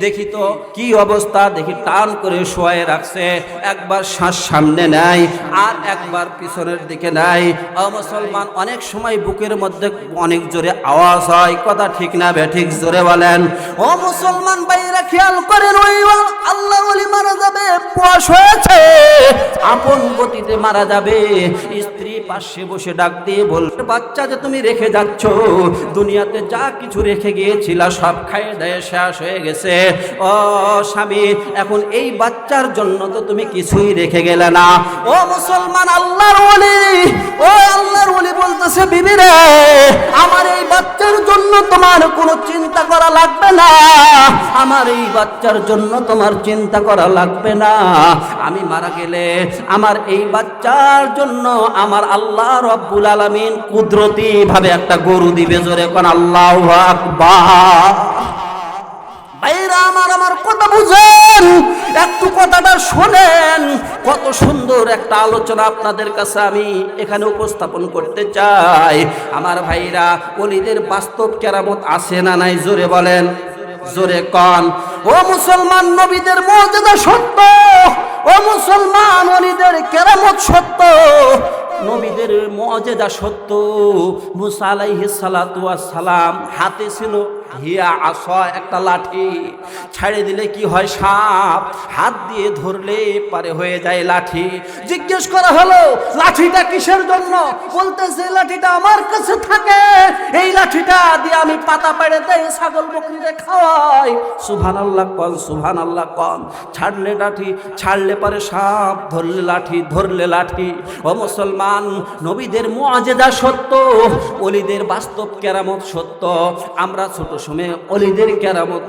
দেখি তো কি অবস্থা, দেখি টান করে শোয়ে রাখছে, একবার শ্বাস সামনে নেয় আর একবার পিছনের দিকে নেয়। ও মুসলমান, অনেক সময় বুকের মধ্যে অনেক জোরে আওয়াজ হয়, কথা ঠিক না বেঠিক? জোরে বলেন। ও মুসলমান ভাইরা, খেয়াল করেন, ওই আল্লাহর ওলি মারা যাবে, বয়স হয়েছে, আপন গতিতে মারা যাবে। স্ত্রী পাশে বসে ডাক দিয়ে বলবে, বাচ্চা যে তুমি রেখে যাচ্ছ, দুনিয়াতে যা কিছু রেখে গিয়েছিলা সব খাই দেয় শেষ হয়ে গেছে। ও স্বামী, এখন এই বাচ্চার জন্য তো তুমি কিছুই রেখে গেলে না। ও মুসলমান, আল্লাহর ওলি, ও আল্লাহর ওলি বলতেছে, বিবি রে, আমার এই বাচ্চার জন্য তোমার কোনো চিন্তা করা লাগবে না, আমার এই বাচ্চার জন্য তোমার চিন্তা করা লাগবে না। আমি মারা গেলে আমার এই বাচ্চার জন্য আমার আল্লাহ রাব্বুল আলামিন কুদরতি ভাবে একটা গরু দিবে। জোরে কোন আল্লাহু আকবার। ভাইরা আমার কথা বুঝেন, একটু কথাটা শোনেন। কত সুন্দর একটা আলোচনা আপনাদের কাছে আমি এখানে উপস্থাপন করতে চাই। আমার ভাইরা, ওলিদের বাস্তব কেরামত আছে না নাই? জোরে বলেন, জোরে কন। ও মুসলমান, নবীদের মুজিজা সত্য, ও মুসলমান, ওলিদের কেরামত সত্য, নবীদের মুজিজা সত্য। মুসা আলাইহিস সালাতু ওয়াস সালাম হাতে ছিল হিয়া আসা, একটা লাঠি, ছাড়ে দিলে কি হয়? সাপ। হাত দিয়ে ধরলে পারে হয়ে যায় লাঠি। জিজ্ঞেস করা হলো, লাঠিটা কিসের জন্য? বলতেছে, লাঠিটা আমার কাছে থাকে, এই লাঠিটা দিয়ে আমি পাতা পেড়ে দেই, ছাগল বকরিরে খাওয়াই। সুবহানাল্লাহ কন, সুবহানাল্লাহ কন। ছাড়লে লাঠি, ছাড়লে পারে সাপ, ধরলে লাঠি, ধরলে লাঠি। ও মুসলমান, নবীদের মুজিজা সত্য, ওলিদের বাস্তব কেরামত সত্য। আমরা ছোট সময় ওলিদের কেরামত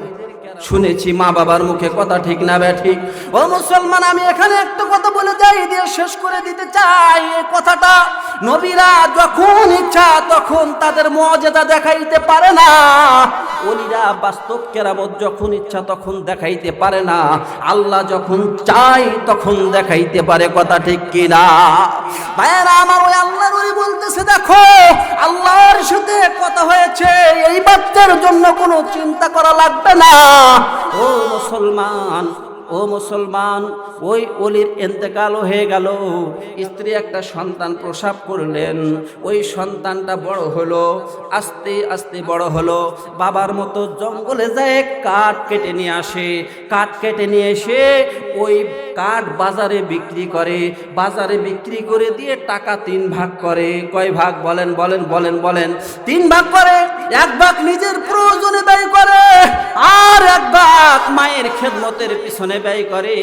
শুনেছি মা বাবার মুখে, কথা ঠিক না বেঠিক? ও মুসলমান, আমি এখানে একটা কথা বলে যাই, দিয়ে শেষ করে দিতে চাই। এই কথাটা, নবীরা যখন ইচ্ছা তখন তাদের মুজিজা দেখাইতে পারে না, ওলিরা বাস্তব কেরামত যখন ইচ্ছা তখন দেখাইতে পারে না। আল্লাহ যখন চাই তখন দেখাইতে পারে, কথা ঠিক কিনা? ভাইরা আমার, ওই আল্লাহর ওলি বলতেছে, দেখো আল্লাহর সাথে কথা হয়েছে, এই বাচ্চার জন্য কোনো চিন্তা করা লাগবে না। ও মুসলমান, ও ও মুসলমান, ওই ওলির ইন্তেকাল হয়ে গেল। স্ত্রী একটা সন্তান প্রসব করলেন। ওই সন্তানটা বড় হলো, আস্তে আস্তে বড় হলো। বাবার মতো জঙ্গলে যায় কাঠ কেটে নিয়ে আসে। কাঠ কেটে নিয়ে এসে ওই কাঠ বাজারে বিক্রি করে। বাজারে বিক্রি করে দিয়ে টাকা 3 ভাগ করে। কয় ভাগ বলেন বলেন বলেন বলেন? 3 ভাগ করে। 1 ভাগ নিজের প্রয়োজনে ব্যয় করে, আর 1 ভাগ মায়ের খেদমতের পিছনে ব্যয় করে,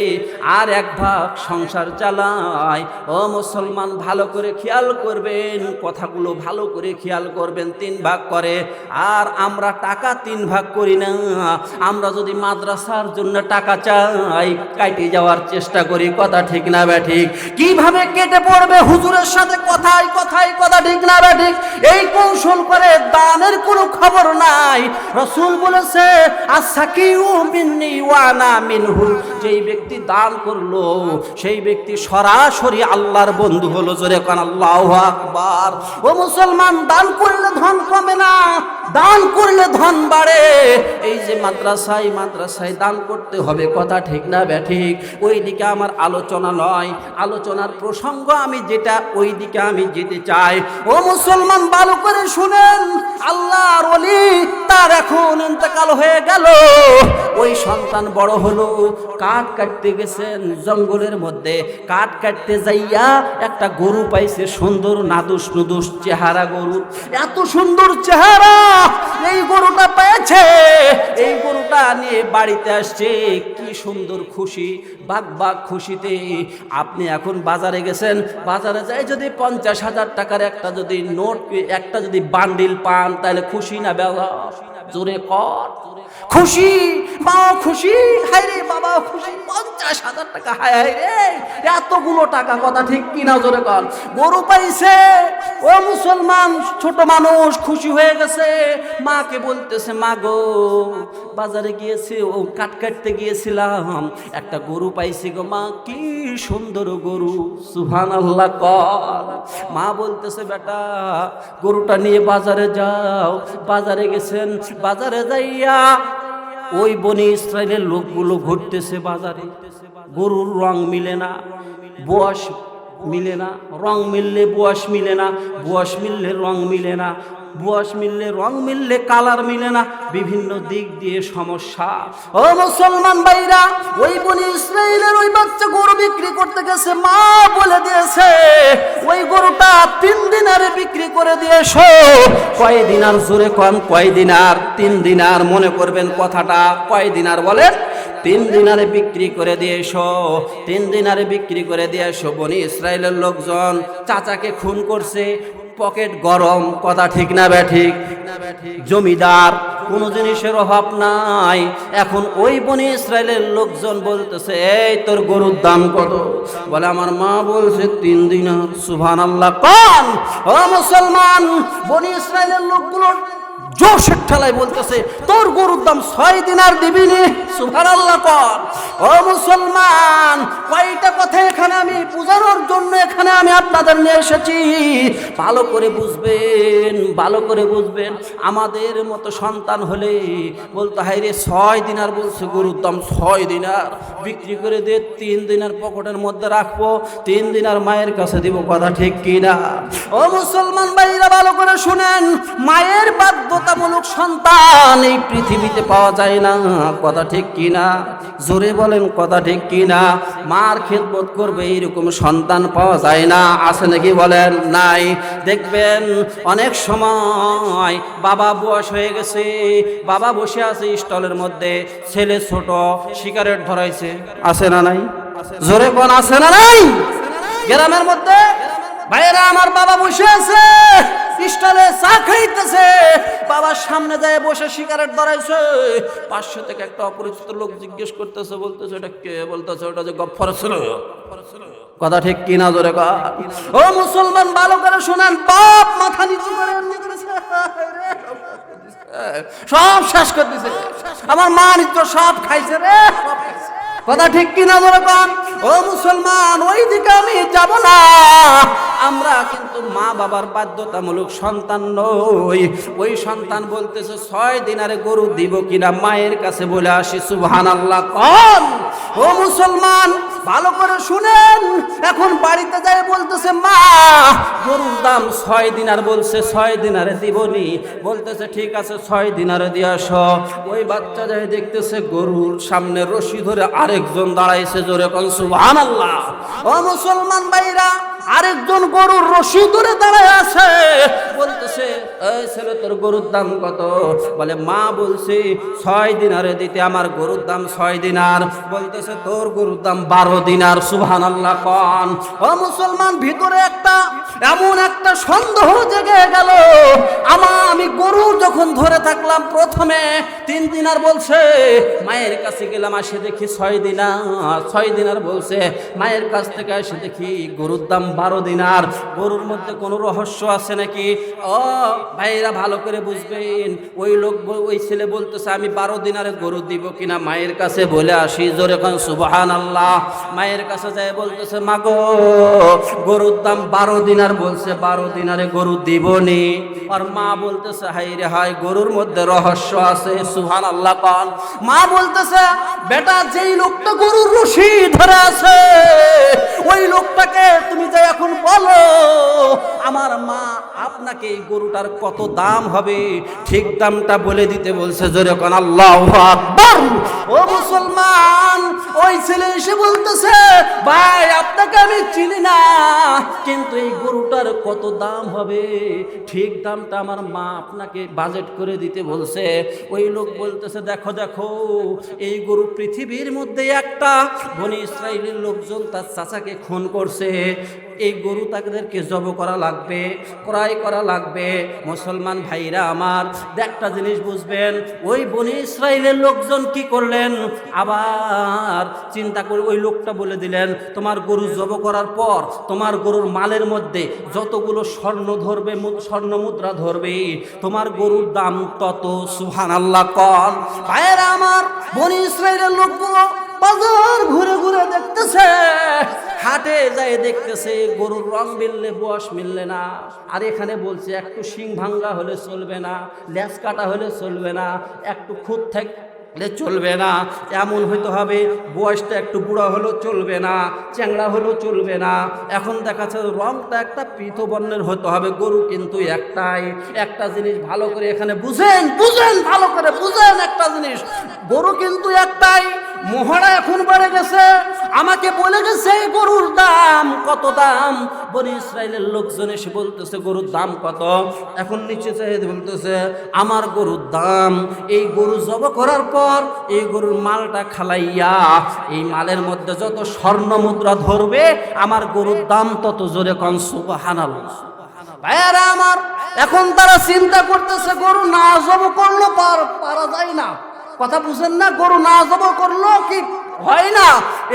আর 1 ভাগ সংসার চালায়। ও মুসলমান, ভালো করে খেয়াল করবেন, কথাগুলো ভালো করে খেয়াল করবেন। 3 ভাগ করে। আর আমরা টাকা 3 ভাগ করি না। আমরা যদি মাদ্রাসার জন্য টাকা চাই, কাটে যাওয়ার চেষ্টা করি। কথা ঠিক না বে ঠিক? কিভাবে কেটে পড়বে হুজুরের সাথে কথায় কথায়, কথা ঠিক না বে ঠিক? এই কৌশল করে দানের কোনো খবর নাই। রাসূল বলেছে, আসাকিউ মিন্নি ওয়া আনা মিনহু। যেই ব্যক্তি দান করলো, সেই ব্যক্তি সরাসরি আল্লাহর বন্ধু হলো। জোরে কোন আল্লাহু আকবার। ও মুসলমান, দান করলে ধন কমে না, দান করলে ধন বাড়ে। এই যে মাদ্রাসায় দান করতে হবে। কথা ঠিক না বে ঠিক? ওই দিকে আমার আলোচনা নয়, আলোচনার প্রসঙ্গ আমি যেটা, ওই দিকে আমি যেতে চাই। ও মুসলমান, ভালো করে শুনেন। আল্লাহর ওলি, তার এখন ইন্তেকাল হয়ে গেল। ওই সন্তান বড় হলো, কাঠ কাটতে গেছেন জঙ্গলের মধ্যে। কাঠ কাটতে যাইয়া একটা গরু পাইছে, সুন্দর নাদুস নুদুস চেহারা গরু। এত সুন্দর চেহারা এই গরুটা পেয়েছে। এই গরুটা নিয়ে বাড়িতে আসছে। কি সুন্দর খুশি, বাগ খুশিতে। আপনি এখন বাজারে গেছেন, বাজারে যাই যদি 50,000 টাকার একটা যদি নোট, একটা যদি বান্ডিল পান, তাহলে খুশি না বেজার? জোরে কর। খুশি, বাবা খুশি, হায় রে বাবা খুশি। 50,000 টাকা, হায় হায় রে, এতগুলো টাকা। কথা ঠিক কিনা? জোরে কর। গরু পাইছে। ও মুসলমান, ছোট মানুষ খুশি হয়ে গেছে। মাকে বলতেছে, মা গো, বাজারে গিয়েছি, ও কাট কাটতে গিয়েছিলাম, একটা গরু পাইছি গো মা, কি সুন্দর গরু। সুবহানাল্লাহ কর। মা বলতেছে, বেটা গরুটা নিয়ে বাজারে যাও। বাজারে গেছেন, বাজারে যাইয়া ওই বনি ইসরায়েলের লোকগুলো ঘুরতেছে বাজারে। গরুর রং মিলে না, বয়স মিলে না। রং মিললে বয়স মিলে না, বয়স মিললে রং মিলে না, বয়স মিললে রং মিললে কালার মিলে না। বিভিন্ন দিক দিয়ে সমস্যা। ও মুসলমান ভাইরা, ওই বনি ইসরায়েলের ওই বাচ্চা গরু বিক্রি করতে গেছে। মা বলে দিয়েছে, ওই গরুটা 3 দিনারে বিক্রি করে দিয়েছো। কয় দিনার? জোরে কোন, কয় দিনার? 3 দিনার। মনে করবেন কথাটা। কয় দিনার বলেন? 3 দিনারে বিক্রি করে দিয়েছো। 3 দিনারে বিক্রি করে দিয়েছো। বনি ইসরায়েলের লোকজন চাচাকে খুন করছে, পকেট গরম। কথা ঠিক না বে ঠিক? জমিদার, কোনো জিনিসের অভাব নাই। এখন ওই বনি ইসরায়েলের লোকজন বলতেছে, এই তোর গরুর দাম কত? বলে, আমার মা বলছে 3 দিনার। সুবহানাল্লাহ কোন। ও মুসলমান, বনি ইসরায়েলের লোকগুলোর জোশের ঠেলায় বলতেছে, তোর গরুর দাম 6 দিনার দিবি নি? সুবহানাল্লাহ কর। ও মুসলমান, কয়টা কথা এখানে আমি বুঝানোর জন্য এখানে আমি আপনাদের নিয়ে এসেছি। ভালো করে বুঝবেন, ভালো করে বুঝবেন। আমাদের মতো সন্তান হলে বলতো, হায় রে 6 দিনার বলছে গরুর দাম, 6 দিনার বিক্রি করে দিয়ে 3 দিনার পকেটের মধ্যে রাখবো, 3 দিনার মায়ের কাছে দিব। কথা ঠিক কিনা? ও মুসলমান ভাইরা, ভালো করে শুনেন। মায়ের বাধ্যতামূলক সন্তান এই পৃথিবীতে পাওয়া যায় না। কথা ঠিক কিনা? জোরে বলেন, কথা ঠিক কিনা? মার খেদমত করবে এইরকম সন্তান পাওয়া যায় না। আছে নাকি বলেন? নাই। দেখবেন অনেক সময় বাবা বয়স হয়ে গেছে, বাবা বসে আছে স্টলের মধ্যে, ছেলে ছোট, সিগারেট ধরাইছে। আছে না নাই? জোরে কোন, আছে না নাই? গ্রামের মধ্যে ভাইরা আমার, বাবা বসে আছে স্টলে, চা খাইতেছে। বাবার সামনে যায় বসে সিগারেট ধরাইছে। পাশে থেকে একটা অপরিচিত লোক জিজ্ঞেস করতেছে, বলতেছে, এটা কে? বলতেছে, ওটা যে গফফর ছিল। কথা ঠিক কিনা? জোরে কর। ও মুসলমান, ভালো করে শুনেন। বাপ মাথা নিচু করে সব শেষ করে দিছে। আমার মা নিত্য সব খাইছে রে, সব খাইছে। কথা ঠিক কিনা বলবেন? ও মুসলমান, ওই দিকে আমি যাব না। আমরা কিন্তু মা বাবার বাধ্যতামূলক সন্তান নই। ওই সন্তান বলতেছে 6 দিনারে গরু দিব কিনা মায়ের কাছে বলে আসি। সুবহানাল্লাহ কোন? ও মুসলমান, ভালো করে শুনেন। এখন বাড়িতে যায় বলতেছে মা গরুর দাম 6 দিনার বলছে, 6 দিনারে দিবনি। বলতেছে ঠিক আছে 6 দিনারে দিয়ে আসো। ওই বাচ্চা যায় দেখতেছে গরুর সামনে রশি ধরে আরেকজন দাঁড়াইছে। জোরে কোন সুবহানাল্লাহ। ও মুসলমান ভাইরা, আরেকজন গরুর রশি ধরে দাঁড়ায় আছে। বলতেছে এই ছেলে তোর গরুর দাম কত? বলে মা বলছি 6 দিনারে দিতে, আমার গরুর দাম 6 দিনার। বলতেছে তোর গরুর দাম 12 দিনার। সুবহানাল্লাহ কোন? ও মুসলমান, ভিতরে এমন একটা সন্দেহ জেগে গেল। আমি গরু যখন ধরে থাকলাম প্রথমে 3 দিনার বলছে, মায়ের কাছে গেলাম, আসে দেখি 6 দিনার বলছে। মায়ের কাছ থেকে এসে দেখি গরুর দাম 12 দিনার। গরুর মধ্যে কোনো রহস্য আছে নাকি? ও ভাইরা ভালো করে বুঝবেন। ওই ছেলে বলতেছে আমি 12 দিনারে গরু দিব কিনা মায়ের কাছে বলে আসি। জোরে কোন সুবহানাল্লাহ। মায়ের কাছে যায় বলতেছে মা গো, গরুর দাম 12 দিনার বলছে, 12 দিনারে গরু দিবনি। আর মা বলতেছে হাই রে হাই, গরুর মধ্যে রহস্য আছে। সুবহানাল্লাহ কোন? মা বলতেছে বেটা, যেই লোকটা গরুর রশি ধরে আছে ওই লোকটাকে তুমি যে এখন বলো আমার মা আপনাকে এই গরুটার কত দাম হবে ঠিক দামটা বলে দিতে বলছে। জোরে কোন আল্লাহু আকবার। ও মুসলমান, ওই ছেলে এসে বলতেছে ভাই আপনাকে আমি চিনি না, কিন্তু এই গরুটার কত দাম হবে ঠিক দামটা আমার মা আপনাকে বাজেট করে দিতে বলছে। ওই লোক বলতেছে দেখো দেখো, এই গরু পৃথিবীর মধ্যে একটা বনি ইসরাইলের লোকজন তার চাচাকে খুন করছে। এই গরু তাদেরকে জব করা লাগবে, ক্রয় করা লাগবে। মুসলমান ভাইরা আমার, একটা জিনিস বুঝবেন, ওই বনি ইসরাইলের লোকজন কি করলেন, আবার চিন্তা করে ওই লোকটা বলে দিলেন তোমার গরু জব করার পর তোমার গরুর মালের মধ্যে যতগুলো স্বর্ণ ধরবে, স্বর্ণ মুদ্রা ধরবে, তোমার গরুর দাম তত। সুবহানাল্লাহ কোন? ভাইরা আমার, বনি ইসরাইলের লোকগুলো বাজার ঘুরে ঘুরে দেখতেছে, হাটে যায় দেখতেছে গরুর রং মিললে বয়স মিললে না। আর এখানে বলছে একটু শিং ভাঙ্গা হলে চলবে না, লেজ কাটা হলে চলবে না, একটু খুঁত থাকলে চলবে না, এমন হইতে হবে বয়সটা একটু বুড়া হলেও চলবে না, চ্যাংড়া হলেও চলবে না। এখন দেখাচ্ছে রংটা একটা পৃথ বর্ণের হতে হবে। গরু কিন্তু একটাই। একটা জিনিস ভালো করে এখানে বুঝেন, ভালো করে বুঝেন একটা জিনিস, গরু কিন্তু একটাই। মোহরা এখন বেড়ে গেছে, আমাকে বলে গেছে গরুর দাম কত দাম। বনি ইসরাইলের লোকজন এসে বলতেছে গরুর দাম কত। এখন নিচে চাই বলতেছে আমার গরুর দাম, এই গরু জব করার পর এই গরুর মালটা খালাইয়া এই মালের মধ্যে যত স্বর্ণ মুদ্রা ধরবে আমার গরুর দাম তত। জোরে কোন সুবহানাল্লাহ। ভাইয়ারা আমার, এখন তারা চিন্তা করতেছে গরু না জব করলো পারা যায় না। কথা বুঝেন না? গরু না জব করলো কি হয় না,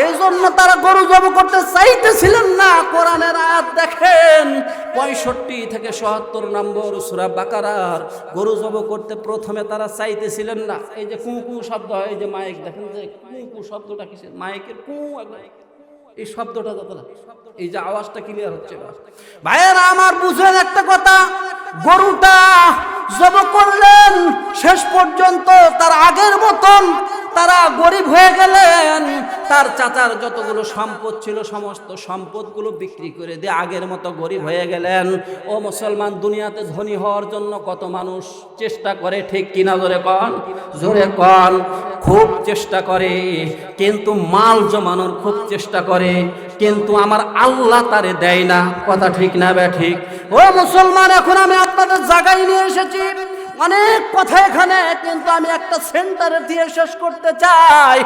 এই জন্য তারা গরু জব করতে চাইতেছিলেন না। কোরআনের আয়াত দেখেন 65 থেকে 77 নম্বর সূরা বাকারার। গরু জব করতে প্রথমে তারা চাইতেছিলেন না। এই যে কু কু শব্দ হয়, এই যে মাইক দেখেন যে কু কু শব্দটা কিসের, মাইকের কু, এই শব্দটা যতটা, এই যে আওয়াজটা ক্লিয়ার হচ্ছে না। ভাইয়েরা আমার, বুঝেন একটা কথা, গরুটা জব করলেন, শেষ পর্যন্ত তার আগের মতন তারা গরিব হয়ে গেলেন। তার চাচার যতগুলো সম্পদ ছিল সমস্ত সম্পদগুলো বিক্রি করে দিয়ে আগের মতো গরিব হয়ে গেলেন। ও মুসলমান, দুনিয়াতে ধনী হওয়ার জন্য কত মানুষ চেষ্টা করে, ঠিক কিনা? জোরে কন, জোরে কন। খুব চেষ্টা করে, কিন্তু মাল জমানোর খুব চেষ্টা করে, কিন্তু আমার আল্লাহ তারে দেয় না। কথা ঠিক না বে ঠিক? ও মুসলমান, এখন আমি আপনাদের জায়গায় নিয়ে এসেছি, অনেক কথা এখানে, কিন্তু আমি একটা সেন্টারে দিয়ে শেষ করতে চাই।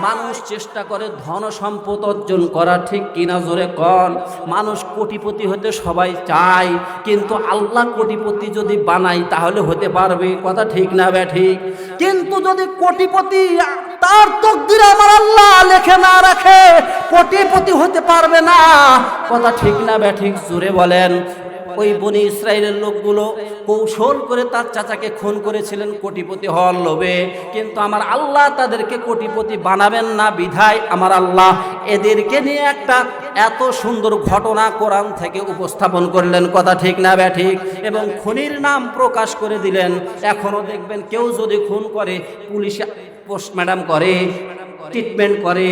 মানুষ চেষ্টা করে ধন সম্পদ অর্জন করা, ঠিক কিনা? জোরে কন। মানুষ কোটিপতি হতে সবাই চায়, কিন্তু আল্লাহ কোটিপতি যদি বানাই তাহলে হতে পারবে। কথা ঠিক না বে ঠিক? কিন্তু যদি কোটিপতি তার তকদিরে আমার আল্লাহ লেখে না রাখে, কোটিপতি হতে পারবে না। কথা ঠিক না বে ঠিক? জোরে বলেন। ওই বনি ইসরায়েলের লোকগুলো কৌশল করে তার চাচাকে খুন করেছিলেন কোটিপতি হওয়ার লোভে, কিন্তু আমার আল্লাহ তাদেরকে কোটিপতি বানাবেন না বিধায় আমার আল্লাহ এদেরকে নিয়ে একটা এত সুন্দর ঘটনা কোরআন থেকে উপস্থাপন করলেন, কথা ঠিক না ব্যাঠিক, এবং খুনির নাম প্রকাশ করে দিলেন। এখনো দেখবেন কেউ যদি খুন করে পুলিশে পোস্টমর্টম করে, ট্রিটমেন্ট করে,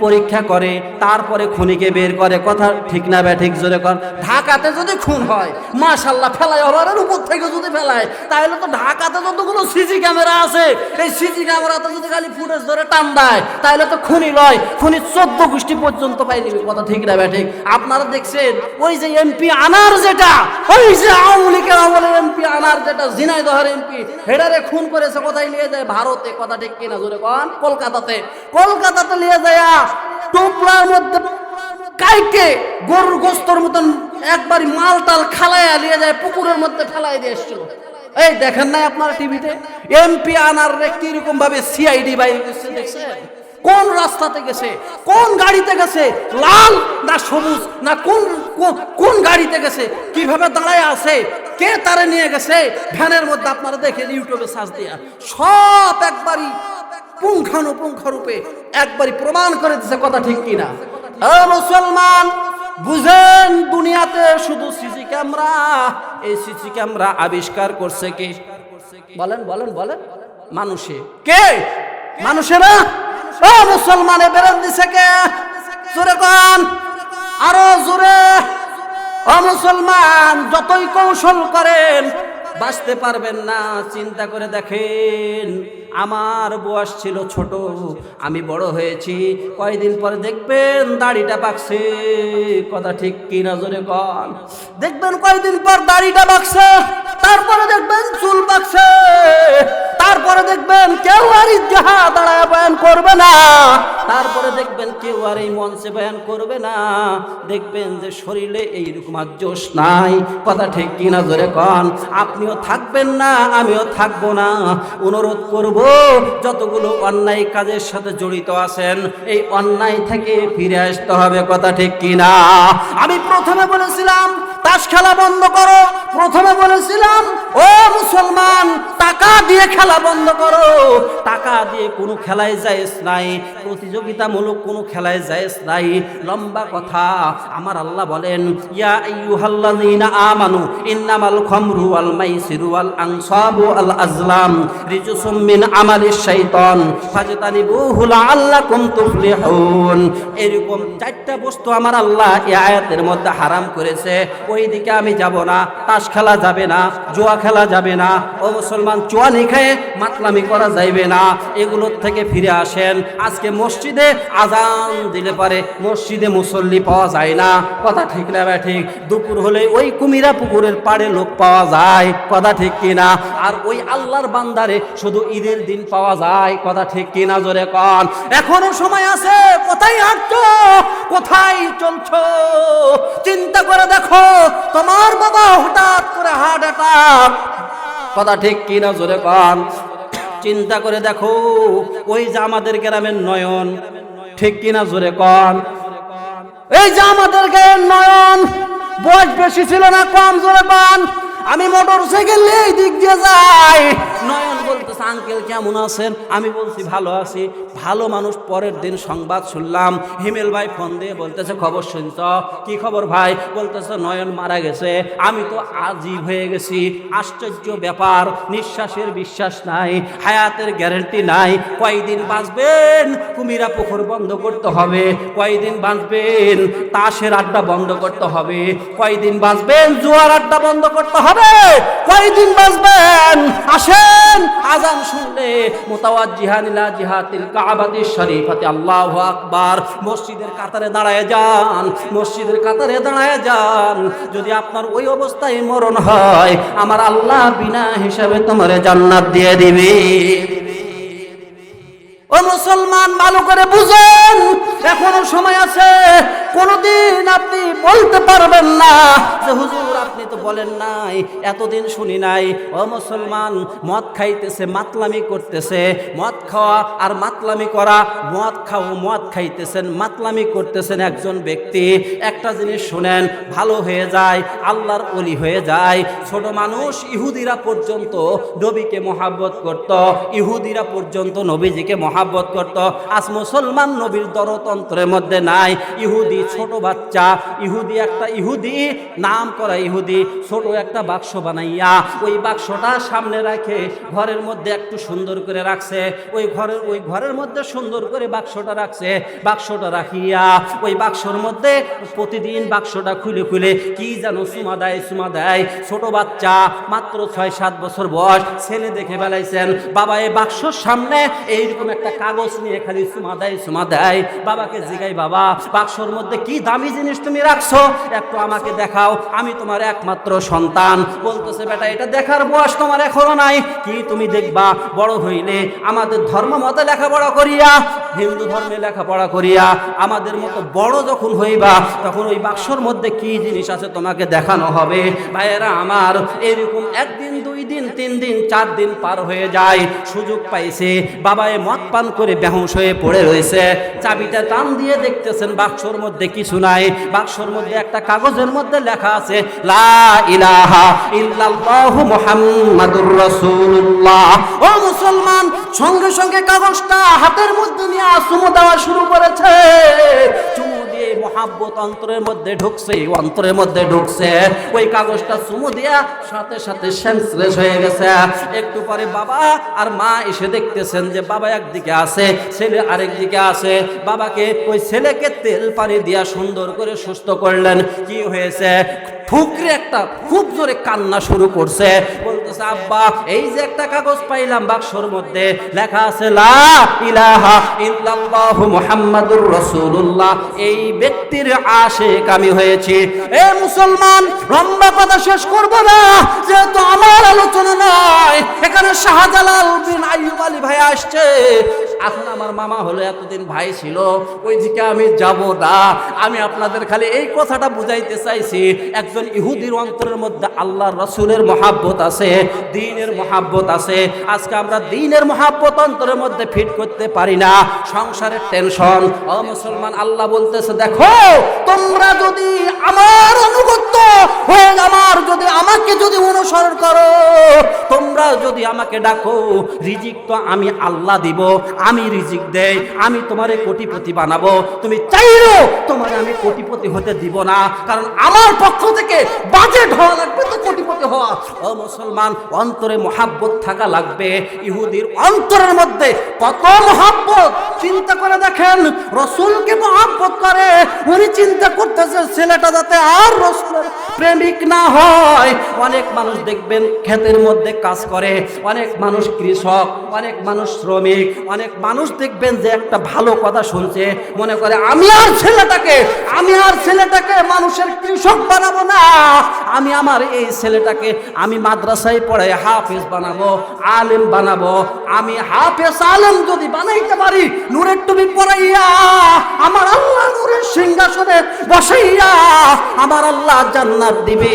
পরীক্ষা করে, তারপরে খুনিকে বের করে, কথা ঠিক না ব্যাঠিক জোরে কর। ঢাকাতে যদি খুন হয় মাশাআল্লাহ ফ্লাইওভারের উপর থেকে যদি ফেলায়, তাহলে তো ঢাকাতে যতগুলো সিসি ক্যামেরা আছে এই সিসি ক্যামেরাতে যদি খালি ফুটেজ ধরে টান দেয় তাহলে তো খুনি লয়, খুনি 14 গোষ্ঠী পর্যন্ত পাই দিবে, কথা ঠিক না ব্যাঠিক। আপনারা দেখছেন ওই যে এমপি আনার, যেটা ওই যে আওয়ামী লীগের আমলের এমপি আনার, যেটা ঝিনাইদহের এমপি, হেডারে খুন করেছে, কোথায় নিয়ে যায়? ভারতে, কথা ঠিক কিনা জোরে কন? কলকাতাতে নিয়ে যায় টোপলার মধ্যে কাইকে গরুর গোস্তর মতন একবারই মালটাল খালাইয়া নিয়ে যায়, পুকুরের মধ্যে ফেলাই দিয়ে এসছিল। এই দেখেন নাই আপনারা টিভিতে? এমপি আনার কিরকম ভাবে সিআইডি বাইরে গেছে দেখছেন? কোন রাস্তাতে গেছে, কোন গাড়িতে গেছে, লাল না সবুজ না কোন গাড়িতে গেছে, কিভাবে দাঁড়ায় আছে, কে তারে নিয়ে গেছে ভ্যানের মধ্যে, আপনারা দেখেন ইউটিউবে সার্চ দিয়া সব একবারই পুঙ্খানুপুঙ্খরূপে একবারই প্রমাণ করে দিচ্ছে, কথা ঠিক কিনা? মুসলমান বুঝেন, দুনিয়াতে শুধু সিসি ক্যামেরা, এই সিসি ক্যামেরা আবিষ্কার করছে কে? বলেন বলেন বলেন, মানুষে। কে? মানুষেরা। ও মুসলমানে বেরোন দিছে কে? জোরে কোন, আরো জোরে। ও মুসলমান, যতই কৌশল করেন বাঁচতে পারবেন না। চিন্তা করে দেখেন, আমার বয়স ছিল ছোট, আমি বড় হয়েছি, কয়দিন পরে দেখবেন দাড়িটা পাকছে, কথা ঠিক কি না জোরে কন? দেখবেন কয়দিন পর দাড়িটা পাকছে, তারপরে দেখবেন চুল পাকছে, তারপরে দেখবেন কেউ আর ইজ্জাহা দাঁড়ায় বয়ান করবে না, তারপরে দেখবেন কেউ আর এই মঞ্চে বয়ান করবে না, দেখবেন যে শরীরে এইরকম আর জোশ নাই, কথা ঠিক কি না জোরে কন? আপনিও থাকবেন না, আমিও থাকবো না। অনুরোধ করব, যতগুলো অন্যায় কাজের সাথে জড়িত আছেন এই অন্যায় থেকে ফিরে আসতে হবে, কথা ঠিক কি না? আমি প্রথমে বলেছিলাম তাস খেলা বন্ধ করো, প্রথমে বলেছিলাম ও মুসলমান টাকা দিয়ে খেলা বন্ধ করো, টাকা দিয়ে কোনো খেলায় জায়েজ নাই, প্রতিযোগিতামূলক কোনো খেলায় জায়েজ নাই। লম্বা কথা, আমার আল্লাহ বলেন ইয়া আইয়ুহাল্লাযীনা আমানু ইন্নামাল খামরু ওয়াল মাইসিরু ওয়াল আনসাবু ওয়াল আজলাম রিজসুম মিন আমালিশ শাইতান ফাজতানিবুহু লাআল্লাকুম তুফলিহুন। এরকম চারটা বস্তু আমার আল্লাহ এই আয়াতের মধ্যে হারাম করেছে, ওই দিকে আমি যাব না। তাস খেলা যাবে না, জুয়া খেলা যাবে না, ও মুসলমান চুয়ানি খেয়ে মাতলামি করা যাইবে না, এগুলোর থেকে ফিরে আসেন। আজকে মসজিদে আজান দিলে পারে মসজিদে মুসল্লি পাওয়া যায় না, কথা ঠিক না ঠিক? দুপুর হলে ওই কুমিরা পুকুরের পাড়ে লোক পাওয়া যায়, কথা ঠিক কিনা? আর ওই আল্লাহর বান্দারে শুধু ঈদের দিন পাওয়া যায়, কথা ঠিক কিনা জোরে কন? এখনো সময় আছে, কোথায় হাঁটছো, কোথায় চলছো? চিন্তা করে দেখো, তোমার বাবা হঠাৎ করে হার্ট অ্যাটাক, কথা ঠিক কিনা জোরে কন? চিন্তা করে দেখো, ওই যে আমাদের গ্রামের নয়ন, ঠিক কিনা জোরে কন? এই যে আমাদের গ্রামের নয়ন, বয়স বেশি ছিল না কম, জোরে কন? আমি মোটর সাইকেল এই দিক দিয়ে যাই, নয়ন বলতেছে আঙ্কেল কেমন আছেন? আমি বলছি ভালো আছি। ভালো মানুষ। পরের দিন সংবাদ শুনলাম, হিমেল ভাই ফোন দিয়ে বলতেছে খবর শুনছ? কি খবর ভাই? বলতেছে নয়ন মারা গেছে। আমি তো আজীব হয়ে গেছি, আশ্চর্য ব্যাপার, নিঃশ্বাসের বিশ্বাস নাই, হায়াতের গ্যারান্টি নাই। কয়দিন বাঁচবেন? কুমিরা পুকুর বন্ধ করতে হবে, কয়দিন বাঁচবেন? তাসের আড্ডা বন্ধ করতে হবে, কয়দিন বাঁচবেন? জুয়ার আড্ডা বন্ধ করতে হবে, কয়দিন বাঁচবেন? আসেন, আজান শুনলে মুতাওয়াজ্জিহান ইলা জিহাতিল কাবাতিশ শরীফাতি আল্লাহু আকবার, মসজিদের কাতারে দাঁড়ায় যান, মসজিদের কাতারে দাঁড়ায় যান। যদি আপনার ওই অবস্থায় মরণ হয়, আমার আল্লাহ বিনা হিসাবে তোমারে জান্নাত দিয়ে দিবে। ও মুসলমান, ভালো করে বুঝেন, এখনো সময় আছে। কোনদিন আপনি বলতে পারবেন না যে হুজুর আপনি তো বলেন নাই, এতদিন শুনি নাই। ও মুসলমান, মদ খাইতেছে, মাতলামি করতেছে, মদ খাওয়া আর মাতলামি করা, মদ খাও, মদ খাইতেছেন, মাতলামি করতেছেন একজন ব্যক্তি। একটা জিনিস শুনেন, ভালো হয়ে যায়, আল্লাহর ওলি হয়ে যায়। ছোট মানুষ ইহুদিরা পর্যন্ত নবীকে মহাব্বত করত, ইহুদিরা পর্যন্ত নবীজিকে মহাব্বত করত। আজ মুসলমান নবীর দরতন্ত্রের মধ্যে নাই। ইহুদি, ছোট বাচ্চা ইহুদি, একটা ইহুদি, নাম করা ইহুদি, ছোট একটা বাক্স বানাইয়া ওই বাক্সটা সামনে রাখে, ঘরের মধ্যে একটু সুন্দর করে রাখছে, ওই ঘরের মধ্যে সুন্দর করে বাক্সটা রাখছে। বাক্সটা রাখিয়া ওই বাক্সর মধ্যে প্রতিদিন বাক্সটা খুলে খুলে কি যেন চুমা দেয়। ছোট বাচ্চা, মাত্র 6-7 বছর বয়স, ছেলে দেখে বেলাইছেন। বাবা এই বাক্সর সামনে এইরকম একটা কাগজ নিয়ে খালি চুমা দেয়। বাবাকে জিগাই, বাবা বাক্সর মধ্যে কি দামি জিনিস তুমি রাখছো, একটু আমাকে দেখাও, আমি তোমার একমাত্র সন্তান। বলতেছে, বেটা এটা দেখার বয়স তোমার এখনো নাই, কি তুমি দেখবা বড় হইলে, আমাদের ধর্ম মতে লেখাপড়া করিয়া, হিন্দু ধর্মে লেখাপড়া করিয়া আমাদের মতো বড় যখন হইবা, তখন ওই বাক্সর মধ্যে কি জিনিস আছে তোমাকে দেখানো হবে। ভাইয়েরা আমার, এরকম 1 দিন 2 দিন 3 দিন 4 দিন পার হয়ে যায়। সুযোগ পাইছে, বাবায় মদ পান করে বেহুশ হয়ে পড়ে রয়েছে। চাবিটা টান দিয়ে দেখতেছেন বাক্সর মধ্যে কিছু নাই। বাক্সর মধ্যে একটা কাগজের মধ্যে লেখা আছে লা ইলাহা ইল্লাল্লাহু মুহাম্মাদুর রাসূলুল্লাহ। ও মুসলমান, সঙ্গে সঙ্গে কাগজটা হাতের মধ্যে নিয়ে চুমু দেওয়া শুরু করেছে। চুমু দিয়ে মহাব্বত অন্তরের মধ্যে ঢুকছে। ওই কাগজটা চুমু দিয়া সাথে সাথে সেন্সলেস হয়ে গেছে। একটু পরে বাবা আর মা এসে দেখতেছেন যে বাবা একদিকে আছে, ছেলে আরেক দিকে আছে। বাবাকে, ওই ছেলেকে তেল পানি দিয়া সুন্দর করে সুস্থ করলেন। কি হয়েছে? ঠুকরে একটা খুব জোরে কান্না শুরু করছে। বলতেছে, আব্বা এই যে একটা কাগজ পাইলাম, বাক্সর মধ্যে লেখা আছে লা ইলাহা ইল্লাল্লাহু মুহাম্মাদুর রাসূলুল্লাহ, এই ব্যক্তির আশিক আমি হয়েছি। এ মুসলমান, লম্বা কথা শেষ করব না, যেহেতু আমার আলোচনা নয়, এখানে শাহজালাল বিন আইয়ুব আলী ভাই আসছে। এখন আমার মামা হলো, এতদিন ভাই ছিল, ওইদিকে আমি যাব না। আমি আপনাদের খালি এই কথাটা বুঝাইতে চাইছি, একজন ইহুদির অন্তরের মধ্যে আল্লাহর রাসূলের মহাব্বত আছে, দ্বীনের মহাব্বত আছে। আজকে আমরা দ্বীনের মহাব্বত অন্তরের মধ্যে ফিট করতে পারি না, সংসারের টেনশন। ও মুসলমান, আল্লাহ বলতেছে, দেখো তোমরা যদি আমার অনুগত হয়ে, আমাকে যদি অনুসরণ করো, তোমরা যদি আমাকে ডাকো, রিজিক তো আমি আল্লাহ দিব, আমি রিজিক দেই, আমি তোমারে কোটিপতি বানাবো। তুমি চাইলো তোমারে আমি কোটিপতি হতে দিব না, কারণ আমার পক্ষ থেকে বাজেট হওয়া লাগবে তো কোটিপতি হওয়া। ও মুসলমান, অন্তরে মহাব্বত থাকা লাগবে। ইহুদির অন্তরের মধ্যে কত মহাব্বত, চিন্তা করে দেখেন। রাসূলকে মহাব্বত করে, উনি চিন্তা করতেছে ছেলেটা যাতে আর রাসূলের প্রেমিক না হয়। অনেক মানুষ দেখবেন ক্ষেতের মধ্যে কাজ করে, অনেক মানুষ কৃষক, অনেক মানুষ শ্রমিক, অনেক মানুষ দেখবেন যে একটা ভালো কথা শুনছে, মনে করে আমি আর ছেলেটাকে মানুষের কৃষক বানাবো না, আমি আমার এই ছেলেটাকে আমি মাদ্রাসায় পড়াই হাফেজ বানাবো, আলেম বানাবো। আমি হাফেজ আলেম যদি বানাইতে পারি, নূরের টুপি পরাইয়া আমার আল্লাহ নূরের সিংহাসনে বসাইয়া আমার আল্লাহ জান্নাত দিবে,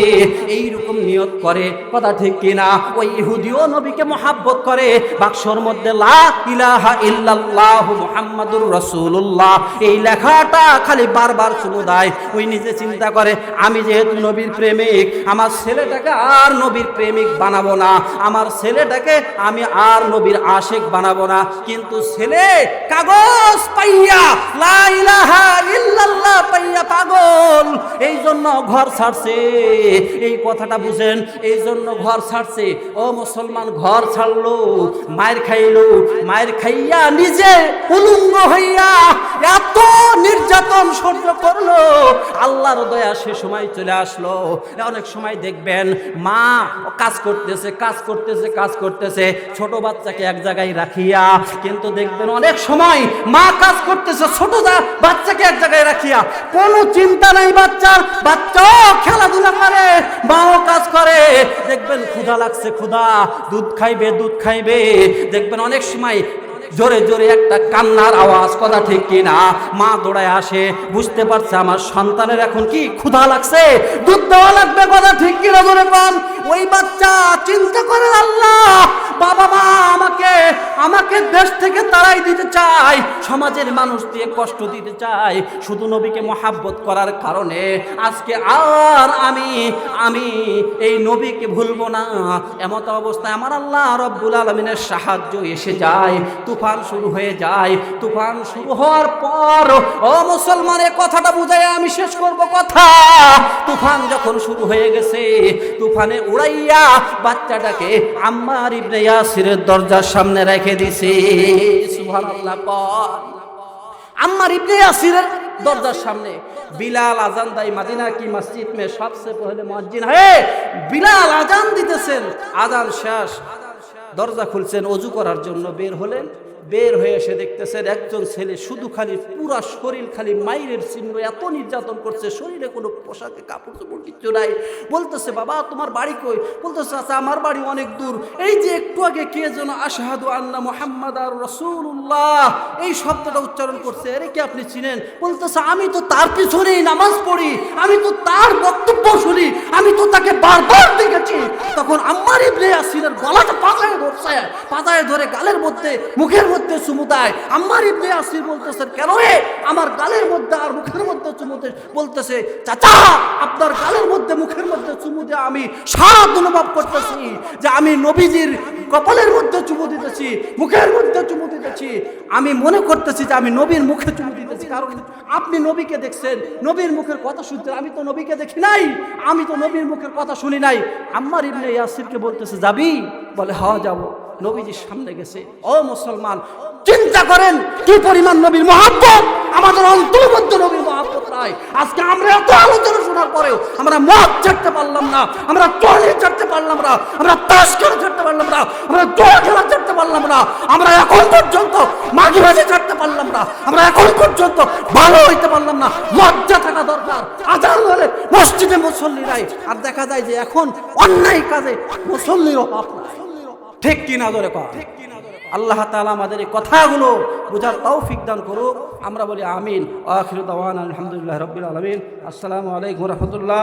এইরকম নিয়ত করে। কথা ঠিক কিনা? ওই ইহুদিও নবীকে মহাব্বত করে। বাক্সর মধ্যে লা ইলাহা ইল্লাল্লাহু মুহাম্মাদুর রাসূলুল্লাহ এই লেখাটা খালি বারবার চুমু দেয়। ওই নিজে চিন্তা করে, আমি যেহেতু নবীর প্রেমিক, আমার ছেলেটাকে আর নবীর প্রেমিক বানাবো না, আমার ছেলেটাকে আমি আর নবীর আশিক বানাবো না। কিন্তু ছেলে কাগজ পাইয়া, লা ইলাহা ইল্লাল্লাহ পাইয়া পাগল, এই জন্য ঘর ছাড়ছে। এই কথাটা বুঝেন, এই জন্য ঘর ছাড়ছে। ও মুসলমান, ঘর ছাড়লো, মায়ের খাইলো, মায়ের খাইয়া নিজে উলঙ্গ হইয়া এত নির্যাতন সহ্য করলো। আল্লাহর দয়া সে সময় চলে আসলো। অনেক সময় দেখবেন মা কাজ করতেছে, ছোট বাচ্চাকে এক জায়গায় রাখিয়া, কিন্তু দেখবেন অনেক সময় মা কাজ করতেছে, ছোট বাচ্চাকে এক জায়গায় রাখিয়া, কোনো চিন্তা নাই বাচ্চাও খেলাধুলা করে, মাও কাজ করে। দেখবেন ক্ষুধা লাগছে, দুধ খাইবে। দেখবেন অনেক সময় জোরে জোরে একটা কান্নার আওয়াজ, কথা ঠিক কিনা? মা দৌড়ায় আসে, বুঝতে পারছে আমার সন্তানের এখন কি ক্ষুধা লাগছে, দুধ দেওয়া লাগবে, কথা ঠিক কিনা জোরে কন। ওই বাচ্চা চিন্তা করে, আল্লাহ বাবা মা আমাকে দেশ থেকে তাড়াই দিতে চায়, সমাজের মানুষ দিয়ে কষ্ট দিতে চায়, শুধু নবীকে মহাব্বত করার কারণে আজকে আর আমি এই নবীকে ভুলবো না। এমত অবস্থায় আমার আল্লাহ রব্বুল আলামিনের সাহায্য এসে যায়, তুফান শুরু হয়ে যায়। তুফান শুরু হওয়ার পর, ও মুসলমানের কথাটা বুঝাই আমি শেষ করব কথা। তুফান যখন শুরু হয়ে গেছে, তুফানে উড়াইয়া বাচ্চাটাকে আম্মার ইবনে ইয়াসিরের দরজার সামনে রেখে দিছে। সুবহানাল্লাহ। আম্মার ইবনে ইয়াসিরের দরজার সামনে বিলাল আজান দেয়। মদিনা কি মসজিদ में सबसे पहले मुअज्जिन है। বিলাল আজান দিতেছেন, আজান শেষ, দরজা খুলছেন, ওযু করার জন্য বের হলেন। বের হয়ে এসে দেখতেছেন একজন ছেলে শুধু খালি পুরা শরীর খালি মাইরের চিহ্ন, এত নির্যাতন করছে, শরীরে কোনো পোশাকে কাপড় চোপড় কিচ্ছু নাই। বলতেছে বাবা তোমার বাড়ি কই? বলতেছে আচ্ছা আমার বাড়ি অনেক দূর। এই যে একটু আগে কে যেন আশহাদু আন্না মুহাম্মাদার রাসূলুল্লাহ এই শব্দটা উচ্চারণ করছে, এর কি আপনি চিনেন? বলতেছে আমি তো তার পিছনেই নামাজ পড়ি, আমি তো তার বক্তব্য শুনি, আমি তো তাকে বারবার দেখেছি। তখন আম্মার ইবনে ইয়াসিরের গলাটা পাজায় ধরছে, পাজায় ধরে গালের মধ্যে মুখের মধ্যে চুমু দেয়। আম্মার ইবনে ইয়াসির বলতেছেন কেন রে আমার গালের মধ্যে আর মুখের মধ্যে চুমু দেয়? বলতেছে চাচা আপনার গালের মধ্যে মুখের মধ্যে চুমু দিয়ে আমি স্বাদ অনুভব করতেছি যে আমি নবীজির কপালের মধ্যে চুমু দিতেছি, মুখের মধ্যে চুমু দিতেছি। আমি মনে করতেছি যে আমি নবীর মুখে চুমু দিতেছি, কারণ আপনি নবীকে দেখছেন, নবীর মুখের কথা শুনছেন, আমি তো নবীকে দেখি নাই, আমি তো নবীর মুখের কথা শুনি নাই। আম্মার ইবনে ইয়াসিরকে বলতেছে যাবি? বলে হ্যাঁ যাবো। নবীজির সামনে গেছে। ও মুসলমান, চিন্তা করেন কি পরিমাণ নবীর মহব্বত আমাদের অন্তরের মধ্যে, নবীর মহব্বত নাই। আজকে আমরা এত আলোচনা শোনার পরেও আমরা মদ ছাড়তে পারলাম না, আমরা চলে ছাড়তে পারলাম না, আমরা তাস খেলা ছাড়তে পারলাম না, আমরা জোয়া খেলা ছাড়তে পারলাম না, আমরা এখন পর্যন্ত মাঝে মাঝে ছাড়তে পারলাম না, আমরা এখন পর্যন্ত ভালো হইতে পারলাম না। লজ্জা থাকা দরকার। আজান হলে মসজিদে মুসল্লি নাই, আর দেখা যায় যে এখন অন্যায় কাজে মুসল্লির অভাব নাই। ঠিক কিনা জোরে কর। আল্লাহ তাআলা আমাদের এই কথাগুলো বোঝার তৌফিক দান করুক। আমরা বলি আমিন। আখিরু দাওয়ানা আলহামদুলিল্লাহি রাব্বিল আলামিন। আসসালামু আলাইকুম ওয়া রাহমাতুল্লাহ।